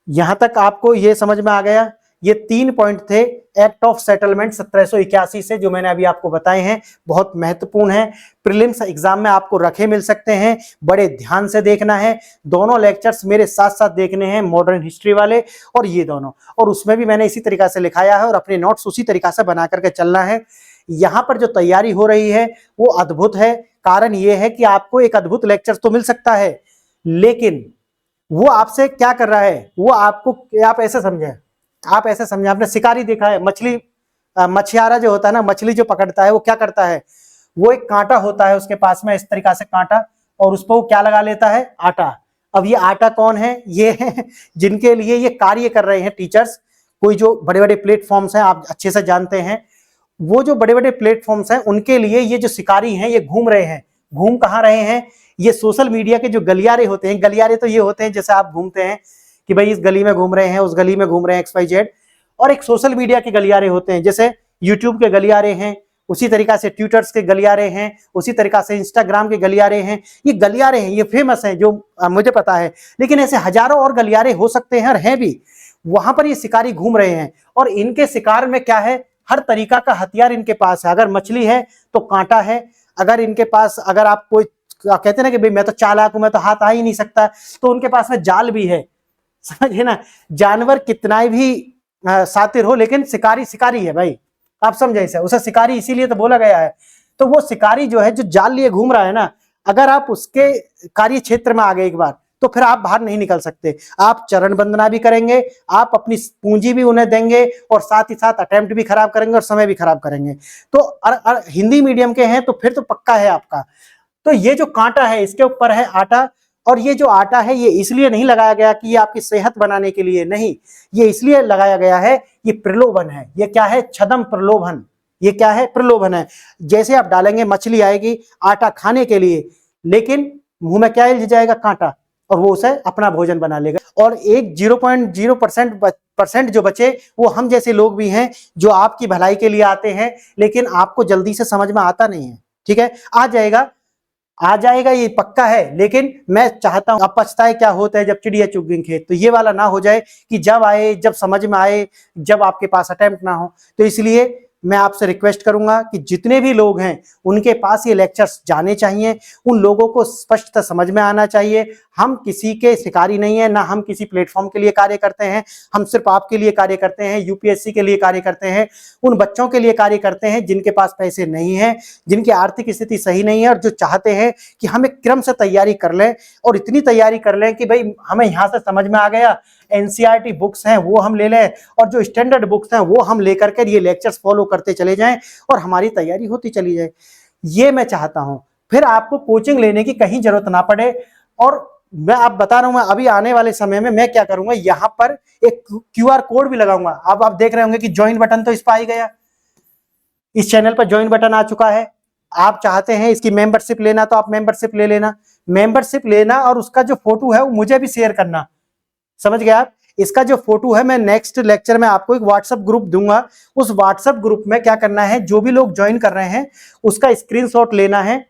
यहां तक आपको ये समझ में आ गया। ये 3 पॉइंट थे एक्ट ऑफ सेटलमेंट 1781 से, जो मैंने अभी आपको बताए हैं, बहुत महत्वपूर्ण है। प्रीलिम्स एग्जाम में आपको रखे मिल सकते हैं, बड़े ध्यान से देखना है। दोनों लेक्चर्स मेरे साथ साथ देखने हैं, मॉडर्न हिस्ट्री वाले और ये दोनों, और उसमें भी मैंने इसी तरीका से लिखाया है और अपने नोट्स उसी तरीका से बना करके चलना है। यहाँ पर जो तैयारी हो रही है वो अद्भुत है। कारण ये है कि आपको एक अद्भुत लेक्चर तो मिल सकता है, लेकिन वो आपसे क्या कर रहा है, वो आपको, आप ऐसे समझे, आपने शिकारी देखा है, मछली, मछियारा जो होता है ना, मछली जो पकड़ता है वो क्या करता है, वो एक कांटा होता है उसके पास में, इस तरीका से कांटा, और उस पर वो क्या लगा लेता है, आटा। अब ये आटा कौन है, ये है जिनके लिए ये कार्य कर रहे हैं टीचर्स। कोई जो बड़े बड़े प्लेटफॉर्म्स हैं, आप अच्छे से जानते हैं, वो जो बड़े बड़े प्लेटफॉर्म्स हैं उनके लिए ये जो शिकारी हैं ये घूम रहे हैं। घूम कहाँ रहे हैं, ये सोशल मीडिया के जो गलियारे होते हैं, गलियारे तो ये होते हैं जैसे आप घूमते हैं कि भाई इस गली में घूम रहे हैं, उस गली में घूम रहे हैं, XYZ, और एक सोशल मीडिया के गलियारे होते हैं, जैसे यूट्यूब के गलियारे हैं, उसी तरीका से ट्विटर्स के गलियारे हैं, उसी तरीका से इंस्टाग्राम के गलियारे हैं। ये गलियारे हैं, ये फेमस हैं, जो मुझे पता है, लेकिन ऐसे हजारों और गलियारे हो सकते हैं और हैं भी। वहां पर ये शिकारी घूम रहे हैं, और इनके शिकार में क्या है, हर तरीका का हथियार इनके पास है। अगर मछली है तो कांटा है, अगर इनके पास, अगर आप कोई कहते हैं ना कि भाई मैं तो चालाक हूं, मैं तो हाथ आ ही नहीं सकता, तो उनके पास में जाल भी है। समझे ना, जानवर कितना भी शातिर हो, लेकिन शिकारी शिकारी है भाई, आप समझे इसे, उसे शिकारी इसीलिए तो बोला गया है। तो वो शिकारी जो है, जो जाल लिए घूम रहा है ना, अगर आप उसके कार्य क्षेत्र में आ गए एक बार, तो फिर आप बाहर नहीं निकल सकते। आप चरण वंदना भी करेंगे, आप अपनी पूंजी भी उन्हें देंगे, और साथ ही साथ अटेम्प्ट भी खराब करेंगे और समय भी खराब करेंगे। तो हिंदी मीडियम के हैं तो फिर तो पक्का है आपका। तो ये जो कांटा है इसके ऊपर है आटा, और ये जो आटा है ये इसलिए नहीं लगाया गया कि ये आपकी सेहत बनाने के लिए, नहीं, ये इसलिए लगाया गया है, ये प्रलोभन है। ये क्या है, छदम प्रलोभन, ये क्या है, प्रलोभन है। जैसे आप डालेंगे, मछली आएगी आटा खाने के लिए, लेकिन मुंह में क्या इल्ज जाएगा, कांटा, और वो उसे अपना भोजन बना लेगा। और एक 0.0% जो बचे वो हम जैसे लोग भी हैं, जो आपकी भलाई के लिए आते हैं, लेकिन आपको जल्दी से समझ में आता नहीं है। ठीक है, आ जाएगा ये पक्का है, लेकिन मैं चाहता हूं, अब पछताए क्या होता है जब चिड़िया चुग गई खेत, तो ये वाला ना हो जाए कि जब आए, जब समझ में आए, जब आपके पास अटेम्प्ट ना हो। तो इसलिए मैं आपसे रिक्वेस्ट करूंगा कि जितने भी लोग हैं उनके पास ये लेक्चर्स जाने चाहिए, उन लोगों को स्पष्ट समझ में आना चाहिए। हम किसी के शिकारी नहीं है, ना हम किसी प्लेटफॉर्म के लिए कार्य करते हैं, हम सिर्फ आपके लिए कार्य करते हैं, यूपीएससी के लिए कार्य करते हैं, उन बच्चों के लिए कार्य करते हैं जिनके पास पैसे नहीं है, जिनकी आर्थिक स्थिति सही नहीं है, और जो चाहते हैं कि हम एक क्रम से तैयारी कर लें, और इतनी तैयारी कर लें कि भाई हमें यहाँ से समझ में आ गया, एनसीईआरटी बुक्स हैं वो हम ले लें, और जो स्टैंडर्ड बुक्स हैं वो हम लेकर के ये लेक्चर्स फॉलो करते चले जाएं, और हमारी तैयारी होती चली जाए। ये मैं चाहता हूं, फिर आपको कोचिंग लेने की कहीं जरूरत ना पड़े। और मैं आप बता रहा हूं, मैं अभी आने वाले समय में मैं क्या करूंगा, यहां पर एक QR कोड भी लगाऊंगा। अब आप देख रहे होंगे कि ज्वाइन बटन तो इस पर आ ही गया, इस चैनल पर ज्वाइन बटन आ चुका है। आप चाहते हैं इसकी मेंबरशिप लेना तो आप मेंबरशिप ले लेना, मेंबरशिप लेना, और उसका जो फोटो है वो मुझे भी शेयर करना। समझ गए आप, इसका जो फोटो है मैं नेक्स्ट लेक्चर में आपको एक व्हाट्सएप ग्रुप दूंगा, उस व्हाट्सएप ग्रुप में क्या करना है, जो भी लोग ज्वाइन कर रहे हैं उसका स्क्रीनशॉट लेना है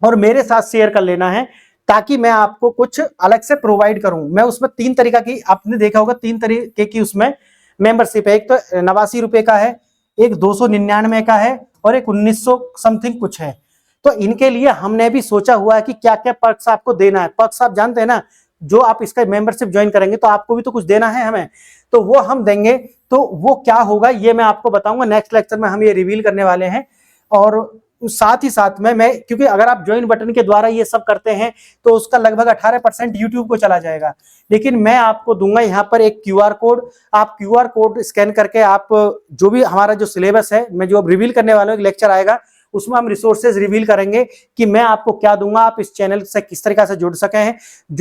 और मेरे साथ शेयर कर लेना है, ताकि मैं आपको कुछ अलग से प्रोवाइड करूं। मैं उसमें 3 तरीका की, आपने देखा होगा 3 तरीके की उसमें मेंबरशिप है। एक तो 89 रुपए का है, एक 299 का है, और एक 1900 समथिंग कुछ है। तो इनके लिए हमने भी सोचा हुआ है कि क्या क्या पर्क्स आपको देना है। पर्क्स आप जानते हैं ना, जो आप इसका मेंबरशिप ज्वाइन करेंगे तो आपको भी तो कुछ देना है हमें, तो वो हम देंगे। तो वो क्या होगा ये मैं आपको बताऊंगा, नेक्स्ट लेक्चर में हम ये रिवील करने वाले हैं। और साथ ही साथ में मैं, क्योंकि अगर आप ज्वाइन बटन के द्वारा ये सब करते हैं तो उसका लगभग 18% यूट्यूब को चला जाएगा, लेकिन मैं आपको दूंगा यहाँ पर एक क्यूआर कोड। आप क्यूआर कोड स्कैन करके आप जो भी हमारा जो सिलेबस है, मैं जो रिवील करने वाला हूँ, एक लेक्चर आएगा उसमें हम रिसोर्सेज रिवील करेंगे कि मैं आपको क्या दूंगा, आप इस चैनल से किस तरीके से जुड़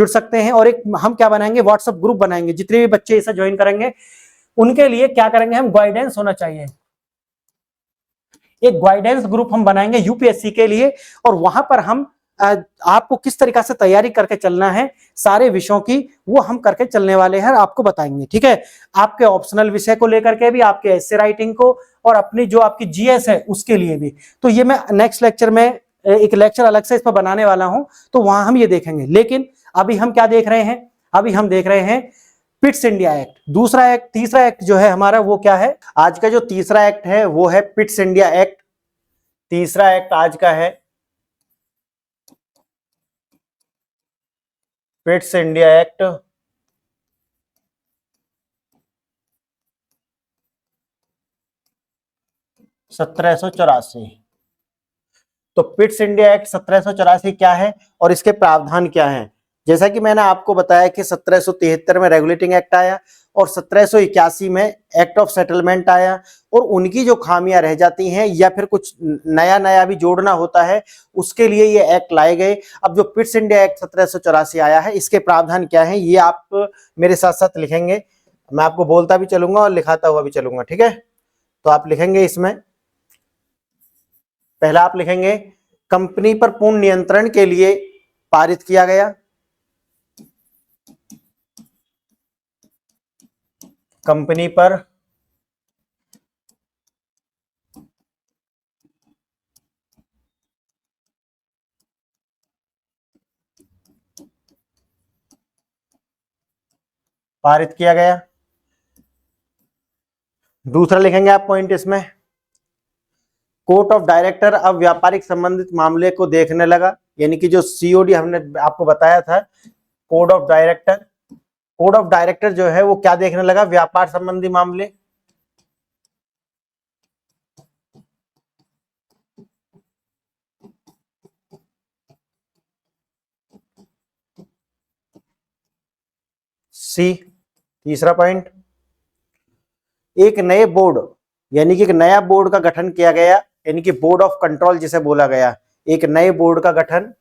सकते हैं। और एक हम क्या बनाएंगे, व्हाट्सएप ग्रुप बनाएंगे, जितने भी बच्चे इसे ज्वाइन करेंगे उनके लिए क्या करेंगे, हम गाइडेंस होना चाहिए, एक गाइडेंस ग्रुप हम बनाएंगे यूपीएससी के लिए, और वहां पर हम आपको किस तरीके से तैयारी करके चलना है सारे विषयों की, वो हम करके चलने वाले हैं, आपको बताएंगे। ठीक है, आपके ऑप्शनल विषय को लेकर के भी, आपके एस्से राइटिंग को, और अपनी जो आपकी जीएस है उसके लिए भी। तो ये मैं नेक्स्ट लेक्चर में एक लेक्चर अलग से इस पर बनाने वाला हूं, तो वहां हम ये देखेंगे। लेकिन अभी हम क्या देख रहे हैं, अभी हम देख रहे हैं पिट्स इंडिया एक्ट। दूसरा एक्ट, तीसरा एक्ट जो है हमारा वो क्या है, आज का जो तीसरा एक्ट है वो है पिट्स इंडिया एक्ट। तीसरा एक्ट आज का है पिट्स इंडिया एक्ट 1784। तो पिट्स इंडिया एक्ट 1784 क्या है और इसके प्रावधान क्या हैं? जैसा कि मैंने आपको बताया कि 1773 में रेगुलेटिंग एक्ट आया और 1781 में एक्ट ऑफ सेटलमेंट आया, और उनकी जो खामियां रह जाती हैं या फिर कुछ नया नया भी जोड़ना होता है, उसके लिए ये एक्ट लाए गए। अब जो पिट्स इंडिया एक्ट 1784 आया है, इसके प्रावधान क्या है ये आप मेरे साथ साथ लिखेंगे। मैं आपको बोलता भी चलूंगा और लिखाता हुआ भी चलूंगा, ठीक है? तो आप लिखेंगे इसमें, पहला आप लिखेंगे कंपनी पर पूर्ण नियंत्रण के लिए पारित किया गया। कंपनी पर पारित किया गया। दूसरा लिखेंगे आप पॉइंट इसमें, कोर्ट ऑफ डायरेक्टर अब व्यापारिक संबंधित मामले को देखने लगा, यानी कि जो सीओडी हमने आपको बताया था, code of director, code of director जो है वो क्या देखने लगा, व्यापार संबंधी मामले। सी, तीसरा पॉइंट, एक नए बोर्ड, यानी कि एक नया बोर्ड का गठन किया गया, यानी कि बोर्ड ऑफ कंट्रोल जिसे बोला गया, एक नए बोर्ड का गठन।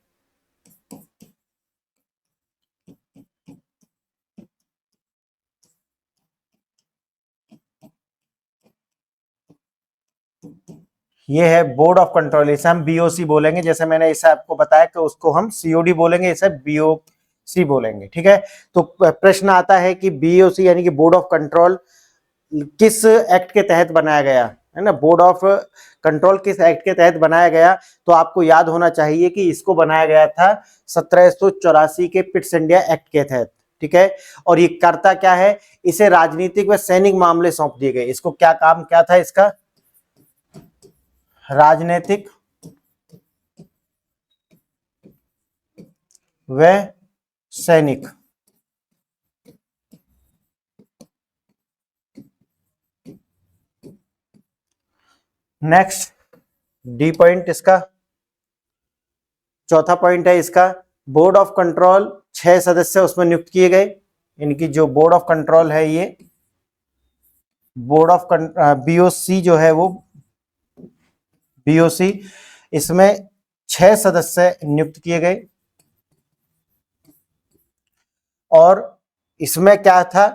ये है बोर्ड ऑफ कंट्रोल, इसे हम बीओसी बोलेंगे, जैसे मैंने इसे आपको बताया कि उसको हम सीओडी बोलेंगे, इसे बीओसी बोलेंगे, ठीक है? तो प्रश्न आता है कि बीओसी यानी कि बोर्ड ऑफ कंट्रोल किस एक्ट के तहत बनाया गया है ना, बोर्ड ऑफ कंट्रोल किस एक्ट के तहत बनाया गया? तो आपको याद होना चाहिए कि इसको बनाया गया था 1784 के पिट्स इंडिया एक्ट के तहत, ठीक है? और ये करता क्या है, इसे राजनीतिक व सैनिक मामले सौंप दिए गए। इसको क्या काम क्या था इसका, राजनीतिक व सैनिक। नेक्स्ट डी पॉइंट इसका, चौथा पॉइंट है इसका, बोर्ड ऑफ कंट्रोल 6 सदस्य उसमें नियुक्त किए गए। इनकी जो बोर्ड ऑफ कंट्रोल है, ये बोर्ड ऑफ बीओसी जो है वो बीओसी, इसमें 6 सदस्य नियुक्त किए गए। और इसमें क्या था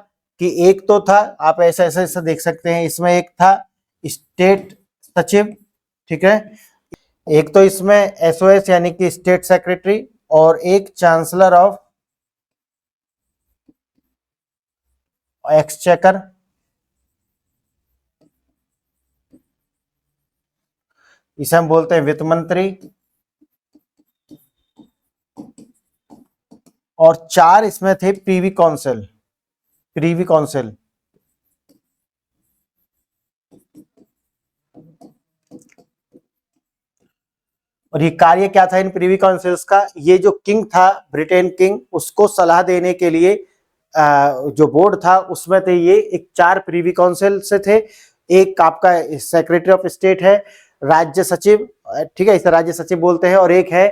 कि एक तो था, आप ऐसे ऐसे ऐसे देख सकते हैं, इसमें एक था स्टेट सचिव, ठीक है? एक तो इसमें एसओएस यानी कि स्टेट सेक्रेटरी, और एक चांसलर ऑफ एक्सचेकर, इसे हम बोलते हैं वित्त मंत्री। और 4 इसमें थे प्रीवी काउंसिल, प्रीवी काउंसिल। और ये कार्य क्या था इन प्रीवी काउंसिल्स का, ये जो किंग था, ब्रिटेन किंग, उसको सलाह देने के लिए जो बोर्ड था उसमें थे ये एक 4 प्रीवी काउंसिल से थे। एक आपका सेक्रेटरी ऑफ स्टेट है, राज्य सचिव, ठीक है, इसे राज्य सचिव बोलते हैं, और एक है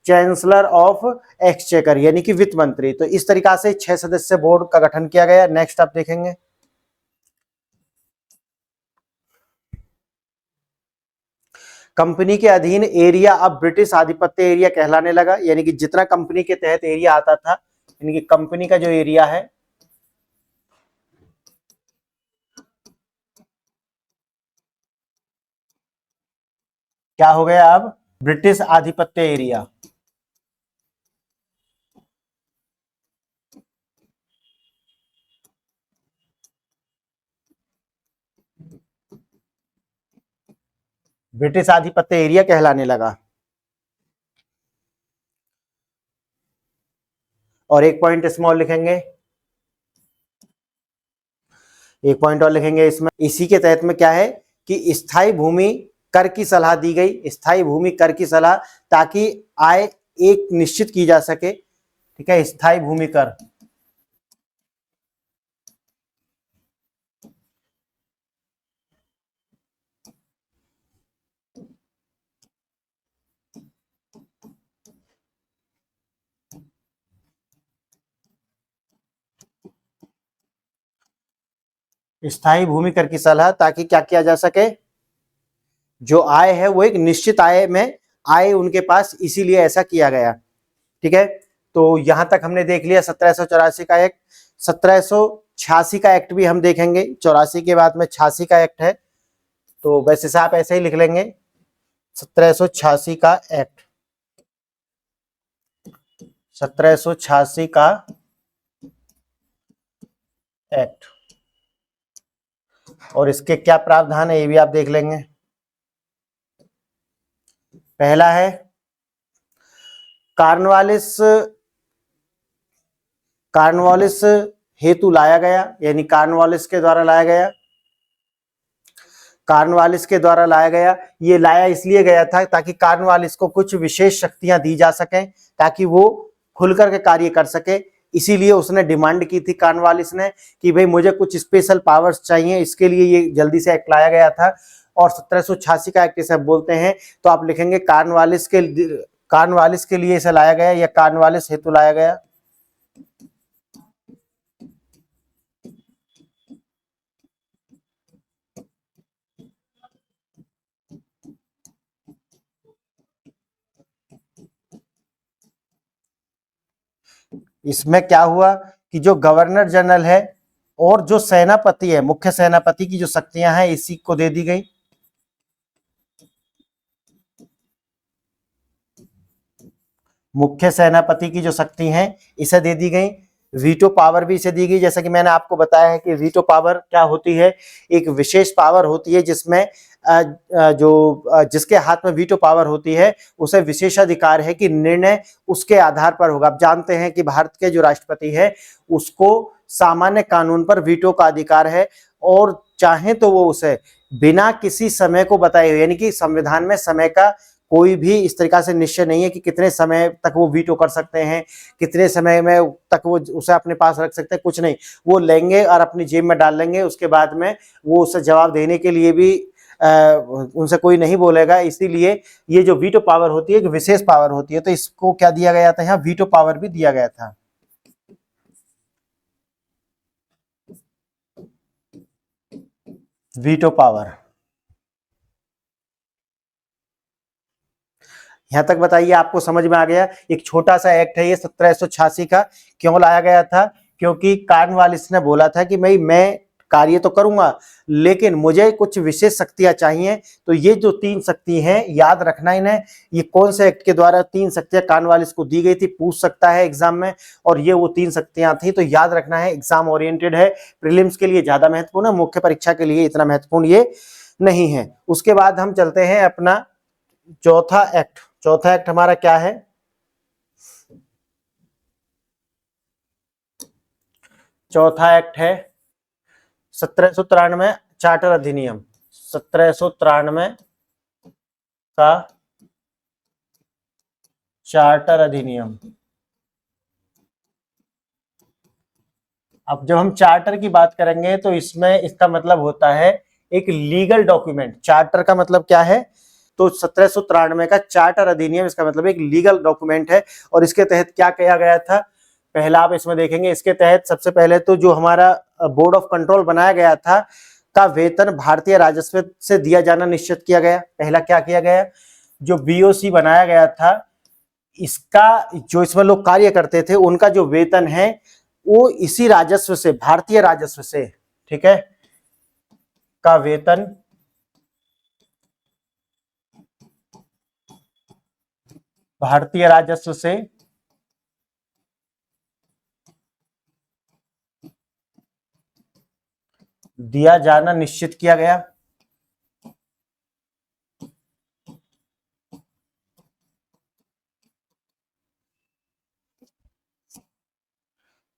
चांसलर ऑफ एक्सचेकर यानी कि वित्त मंत्री। तो इस तरीका से 6 सदस्य बोर्ड का गठन किया गया। नेक्स्ट आप देखेंगे, कंपनी के अधीन एरिया अब ब्रिटिश आधिपत्य एरिया कहलाने लगा, यानी कि जितना कंपनी के तहत एरिया आता था, यानी कि कंपनी का जो एरिया है क्या हो गया, अब ब्रिटिश आधिपत्य एरिया। ब्रिटिश आधिपत्य एरिया कहलाने लगा। और एक पॉइंट स्मॉल लिखेंगे, एक पॉइंट और लिखेंगे इसमें, इसी के तहत में क्या है कि स्थायी भूमि कर की सलाह दी गई, स्थायी भूमि कर की सलाह, ताकि आय एक निश्चित की जा सके। ठीक है, स्थायी भूमि कर। स्थायी भूमि कर की सलाह, ताकि क्या किया जा सके, जो आय है वो एक निश्चित आय में आय उनके पास, इसीलिए ऐसा किया गया। ठीक है, तो यहां तक हमने देख लिया 1784 का एक्ट। 1786 का एक्ट भी हम देखेंगे, 84 के बाद में 86 का एक्ट है, तो वैसे से आप ऐसे ही लिख लेंगे 1786 का एक्ट। 1786 का एक्ट, और इसके क्या प्रावधान है ये भी आप देख लेंगे। पहला है कार्नवालिस, कार्नवालिस हेतु लाया गया, यानी कार्नवालिस के द्वारा लाया गया, कार्नवालिस के द्वारा लाया गया। ये लाया इसलिए गया था ताकि कार्नवालिस को कुछ विशेष शक्तियां दी जा सकें, ताकि वो खुलकर के कार्य कर सके। इसीलिए उसने डिमांड की थी कार्नवालिस ने कि भाई मुझे कुछ स्पेशल पावर्स चाहिए, इसके लिए ये जल्दी से एक्ट लाया गया था। और 1786 का एक्ट इसे बोलते हैं, तो आप लिखेंगे कार्नवालिस के लिए इसे लाया गया या कार्नवालिस हेतु लाया गया। इसमें क्या हुआ कि जो गवर्नर जनरल है और जो सेनापति है, मुख्य सेनापति की जो शक्तियां हैं इसी को दे दी गई। मुख्य सेनापति की जो शक्ति हैं इसे दे दी गई। वीटो पावर भी इसे दी गई। जैसा कि मैंने आपको बताया है कि वीटो पावर क्या होती है, एक विशेष पावर होती है जिसमें जिसके हाथ में वीटो पावर होती है उसे विशेषाधिकार है कि निर्णय उसके आधार पर होगा। आप जानते हैं कि भारत के जो राष्ट्रपति है उसको सामान्य कानून पर वीटो का अधिकार है, और चाहे तो वो उसे बिना किसी समय को बताए हुए, यानी कि संविधान में समय का कोई भी इस तरीका से निश्चय नहीं है कि कितने समय तक वो वीटो कर सकते हैं, कितने समय में तक वो उसे अपने पास रख सकते हैं, कुछ नहीं। वो लेंगे और अपनी जेब में डाल लेंगे, उसके बाद में वो उसे जवाब देने के लिए भी उनसे कोई नहीं बोलेगा। इसीलिए ये जो वीटो पावर होती है एक विशेष पावर होती है, तो इसको क्या दिया गया था, यहाँ वीटो पावर भी दिया गया था। वीटो पावर, यहां तक बताइए आपको समझ में आ गया। एक छोटा सा एक्ट है ये 1786 का। क्यों लाया गया था, क्योंकि कार्नवालिस ने बोला था कि भाई मैं कार्य तो करूंगा लेकिन मुझे कुछ विशेष शक्तियां चाहिए। तो ये जो 3 शक्ति हैं याद रखना इन्हें, ये कौन से एक्ट के द्वारा 3 शक्तियां कार्नवालिस को दी गई थी, पूछ सकता है एग्जाम में। और ये वो 3 शक्तियां थी, तो याद रखना है। एग्जाम ओरिएंटेड है, प्रीलिम्स के लिए ज्यादा महत्वपूर्ण है, मुख्य परीक्षा के लिए इतना महत्वपूर्ण ये नहीं है। उसके बाद हम चलते हैं अपना चौथा एक्ट। चौथा एक्ट हमारा क्या है, चौथा एक्ट है 1793 चार्टर अधिनियम। 1793 का चार्टर अधिनियम। अब जब हम चार्टर की बात करेंगे तो इसमें इसका मतलब होता है एक लीगल डॉक्यूमेंट। चार्टर का मतलब क्या है, तो 1793 का चार्टर अधिनियम, इसका मतलब एक लीगल डॉक्यूमेंट है। और इसके तहत क्या किया गया था, पहला आप इसमें देखेंगे, इसके तहत सबसे पहले तो जो हमारा बोर्ड ऑफ कंट्रोल बनाया गया था का वेतन भारतीय राजस्व से दिया जाना निश्चित किया गया। पहला क्या किया गया, जो बीओसी बनाया गया था, इसका जो इसमें लोग कार्य करते थे उनका जो वेतन है वो इसी राजस्व से, भारतीय राजस्व से, ठीक है, का वेतन भारतीय राजस्व से दिया जाना निश्चित किया गया।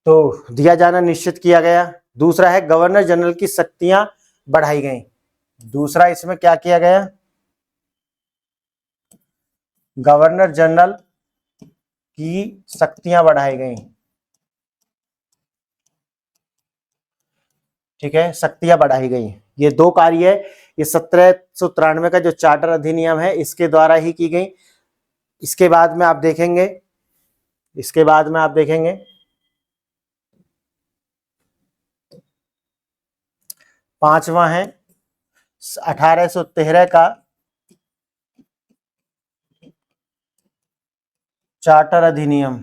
तो दिया जाना निश्चित किया गया। दूसरा है गवर्नर जनरल की शक्तियां बढ़ाई गई। दूसरा इसमें क्या किया गया, गवर्नर जनरल की शक्तियां बढ़ाई गई, ठीक है, शक्तियां बढ़ाई गई। ये दो कार्य है, ये 1793 का जो चार्टर अधिनियम है इसके द्वारा ही की गई। इसके बाद में आप देखेंगे, इसके बाद में आप देखेंगे पांचवा है 1813 का चार्टर अधिनियम,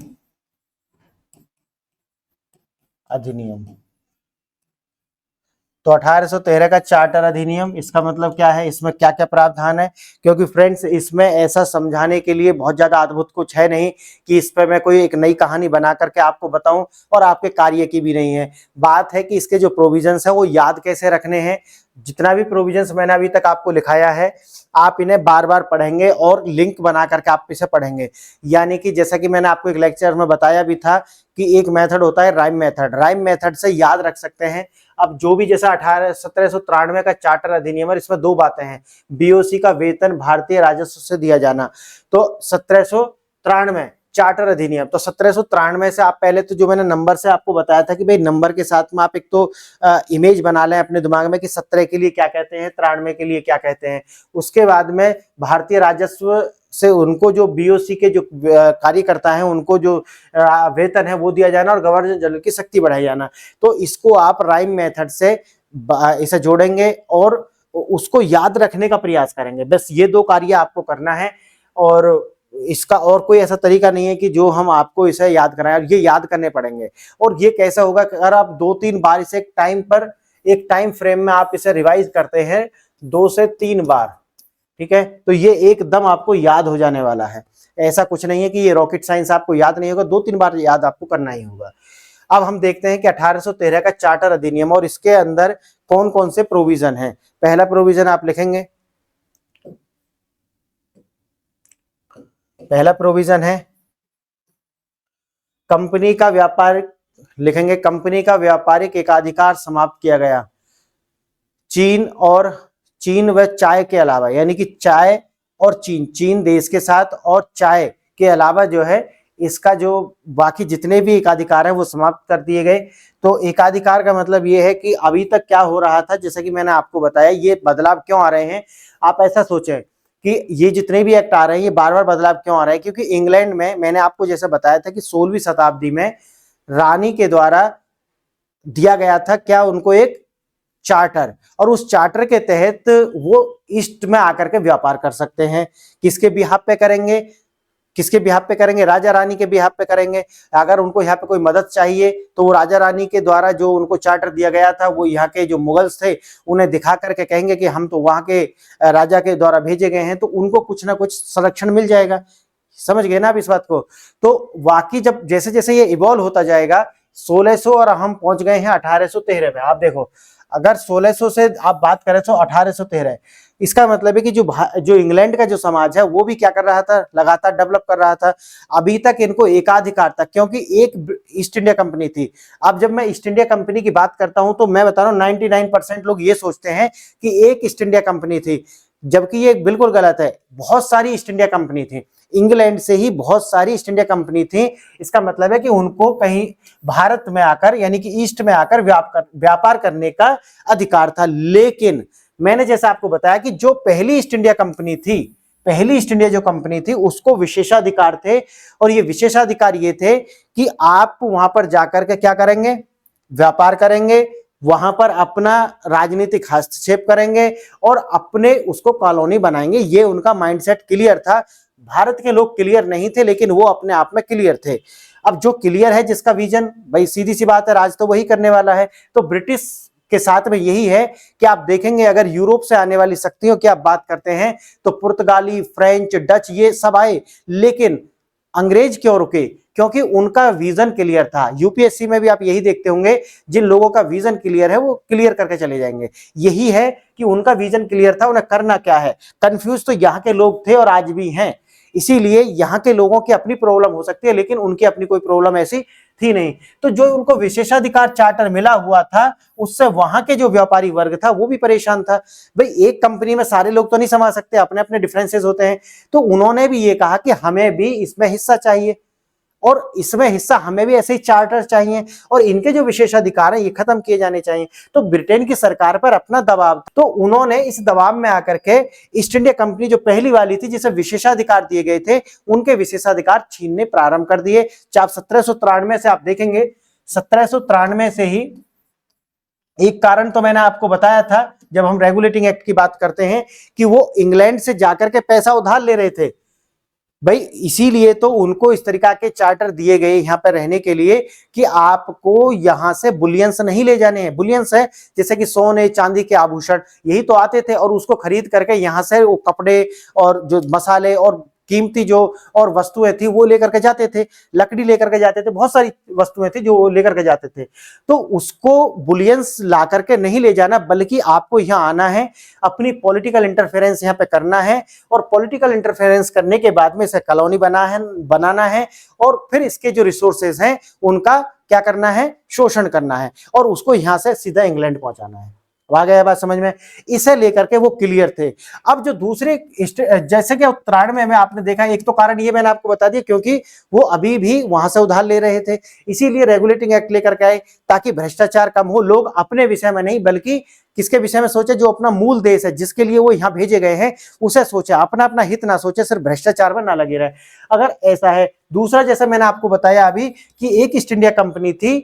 तो 1813 का चार्टर अधिनियम, इसका मतलब क्या है, इसमें क्या क्या प्रावधान है, क्योंकि फ्रेंड्स इसमें ऐसा समझाने के लिए बहुत ज्यादा अद्भुत कुछ है नहीं कि इस पर मैं कोई एक नई कहानी बना करके आपको बताऊं, और आपके कार्य की भी नहीं है। बात है कि इसके जो प्रोविजंस है वो याद कैसे रखने हैं। जितना भी प्रोविजंस मैंने अभी तक आपको लिखाया है, आप इन्हें बार बार पढ़ेंगे और लिंक बना करके आप इसे पढ़ेंगे। यानी कि जैसा कि मैंने आपको एक लेक्चर में बताया भी था कि एक मेथड होता है राइम मेथड, राइम मेथड से याद रख सकते हैं। अब जो भी जैसा 1793 का चार्टर अधिनियम है, इसमें दो बातें हैं, बीओसी का वेतन भारतीय राजस्व से दिया जाना, तो 1793 चार्टर अधिनियम, तो 1793 से आप पहले तो जो मैंने नंबर से आपको बताया था कि भाई नंबर के साथ में आप एक तो इमेज बना लें अपने दिमाग में कि 17 के लिए क्या कहते हैं, 93 के लिए क्या कहते हैं। उसके बाद में भारतीय राजस्व से उनको जो बीओसी के जो कार्यकर्ता हैं उनको जो वेतन है वो दिया जाना, और गवर्नर जनरल की शक्ति बढ़ाई जाना। तो इसको आप राइम मेथड से इसे जोड़ेंगे और उसको याद रखने का प्रयास करेंगे। बस ये दो कार्य आपको करना है, और इसका और कोई ऐसा तरीका नहीं है कि जो हम आपको इसे याद कराएं, ये याद करने पड़ेंगे। और ये कैसा होगा कि अगर आप 2-3 बार इसे एक टाइम पर, एक टाइम फ्रेम में आप इसे रिवाइज करते हैं 2 से 3 बार, ठीक है, तो ये एकदम आपको याद हो जाने वाला है। ऐसा कुछ नहीं है कि ये रॉकेट साइंस आपको याद नहीं होगा, 2-3 बार याद आपको करना ही होगा। अब हम देखते हैं कि 1813 का चार्टर अधिनियम और इसके अंदर कौन कौन से प्रोविजन हैं। पहला प्रोविजन आप लिखेंगे, पहला प्रोविजन है कंपनी का व्यापारिक, लिखेंगे कंपनी का व्यापारिक एकाधिकार समाप्त किया गया चीन व चाय के अलावा, यानी कि चाय और चीन देश के साथ और चाय के अलावा जो है इसका जो बाकी जितने भी एकाधिकार हैं वो समाप्त कर दिए गए। तो एकाधिकार का मतलब ये है कि अभी तक क्या हो रहा था, जैसे कि मैंने आपको बताया, ये बदलाव क्यों आ रहे हैं। आप ऐसा सोचें कि ये जितने भी एक्ट आ रहे हैं ये बार बार बदलाव क्यों आ रहा है, क्योंकि इंग्लैंड में मैंने आपको जैसे बताया था कि 16वीं शताब्दी में रानी के द्वारा दिया गया था क्या, उनको एक चार्टर, और उस चार्टर के तहत वो ईस्ट में आकर के व्यापार कर सकते हैं। किसके बिहाफ पे करेंगे, किसके बिहाफ पे करेंगे, राजा रानी के बिहाफ पे करेंगे। अगर उनको यहाँ पे कोई मदद चाहिए तो वो राजा रानी के द्वारा जो उनको चार्टर दिया गया था वो यहाँ के जो मुगल्स थे उन्हें दिखा करके कहेंगे कि हम तो वहां के राजा के द्वारा भेजे गए हैं, तो उनको कुछ ना कुछ संरक्षण मिल जाएगा। समझ गए ना आप इस बात को। तो वाकई जब जैसे जैसे ये इवॉल्व होता जाएगा 1600 और हम पहुंच गए हैं 1813 में। आप देखो अगर 1600 से आप बात करें तो 1813, इसका मतलब है कि जो इंग्लैंड का जो समाज है वो भी क्या कर रहा था, लगातार डेवलप कर रहा था। अभी तक इनको एकाधिकार था क्योंकि एक ईस्ट इंडिया कंपनी थी। अब जब मैं ईस्ट इंडिया कंपनी की बात करता हूं तो मैं बता रहा हूं 99% लोग ये सोचते हैं कि एक ईस्ट इंडिया कंपनी थी, जबकि ये बिल्कुल गलत है। बहुत सारी ईस्ट इंडिया कंपनी थी, इंग्लैंड से ही बहुत सारी ईस्ट इंडिया कंपनी थी। इसका मतलब है कि उनको कहीं भारत में आकर यानी कि ईस्ट में आकर व्यापार करने का अधिकार था। लेकिन मैंने जैसा आपको बताया कि जो पहली ईस्ट इंडिया कंपनी थी पहली ईस्ट इंडिया जो कंपनी थी उसको विशेषाधिकार थे, और ये विशेषाधिकार ये थे कि आप वहां पर जाकर के क्या करेंगे, व्यापार करेंगे, वहां पर अपना राजनीतिक हस्तक्षेप करेंगे और अपने उसको कॉलोनी बनाएंगे। ये उनका माइंडसेट क्लियर था। भारत के लोग क्लियर नहीं थे, लेकिन वो अपने आप में क्लियर थे। अब जो क्लियर है, जिसका विजन, भाई सीधी सी बात है, राज तो वही करने वाला है। तो ब्रिटिश के साथ में यही है कि आप देखेंगे अगर यूरोप से आने वाली शक्तियों की आप बात करते हैं तो पुर्तगाली, फ्रेंच, डच ये सब आए, लेकिन अंग्रेज क्यों रुके? क्योंकि उनका विजन क्लियर था। यूपीएससी में भी आप यही देखते होंगे, जिन लोगों का विजन क्लियर है वो क्लियर करके चले जाएंगे। यही है कि उनका विजन क्लियर था, उन्हें करना क्या है। कंफ्यूज तो यहाँ के लोग थे और आज भी हैं। इसीलिए यहाँ के लोगों की अपनी प्रॉब्लम हो सकती है, लेकिन उनकी अपनी कोई प्रॉब्लम ऐसी थी नहीं। तो जो उनको विशेषाधिकार चार्टर मिला हुआ था, उससे वहां के जो व्यापारी वर्ग था वो भी परेशान था। भाई एक कंपनी में सारे लोग तो नहीं समा सकते, अपने अपने डिफरेंसेस होते हैं। तो उन्होंने भी ये कहा कि हमें भी इसमें हिस्सा चाहिए, और इसमें हिस्सा हमें भी ऐसे ही चार्टर चाहिए, और इनके जो विशेषाधिकार हैं ये खत्म किए जाने चाहिए। तो ब्रिटेन की सरकार पर अपना दबाव, तो उन्होंने इस दबाव में आकर के ईस्ट इंडिया कंपनी जो पहली वाली थी जिसे विशेषाधिकार दिए गए थे, उनके विशेषाधिकार छीनने प्रारंभ कर दिए। 1793 से आप देखेंगे, 1793 से ही एक कारण तो मैंने आपको बताया था जब हम रेगुलेटिंग एक्ट की बात करते हैं कि वो इंग्लैंड से जाकर के पैसा उधार ले रहे थे। भाई इसीलिए तो उनको इस तरीका के चार्टर दिए गए यहाँ पर रहने के लिए कि आपको यहाँ से बुलियंस नहीं ले जाने हैं। बुलियंस है जैसे कि सोने चांदी के आभूषण, यही तो आते थे और उसको खरीद करके यहाँ से वो कपड़े और जो मसाले और कीमती जो और वस्तुएं थी वो लेकर के जाते थे, लकड़ी लेकर के जाते थे, बहुत सारी वस्तुएं थी जो वो लेकर के जाते थे। तो उसको बुलियंस ला करके नहीं ले जाना, बल्कि आपको यहाँ आना है, अपनी पॉलिटिकल इंटरफेरेंस यहाँ पे करना है, और पॉलिटिकल इंटरफेरेंस करने के बाद में इसे कॉलोनी बनाना है, और फिर इसके जो रिसोर्सेज हैं उनका क्या करना है, शोषण करना है, और उसको यहाँ से सीधा इंग्लैंड पहुंचाना है। आ गया बात समझ में? इसे लेकर के वो क्लियर थे। अब जो दूसरे जैसे कि उत्तरायण में आपने देखा, एक तो कारण ये मैंने आपको बता दिया क्योंकि वो अभी भी वहां से उधार ले रहे थे, इसीलिए रेगुलेटिंग एक्ट लेकर के आए ताकि भ्रष्टाचार कम हो। लोग अपने विषय में नहीं बल्कि किसके विषय में सोचे, जो अपना मूल देश है जिसके लिए वो यहाँ भेजे गए हैं उसे सोचे, अपना अपना हित ना सोचे, सिर्फ भ्रष्टाचार में ना लगे रहे। अगर ऐसा है। दूसरा, जैसे मैंने आपको बताया अभी कि एक ईस्ट इंडिया कंपनी थी,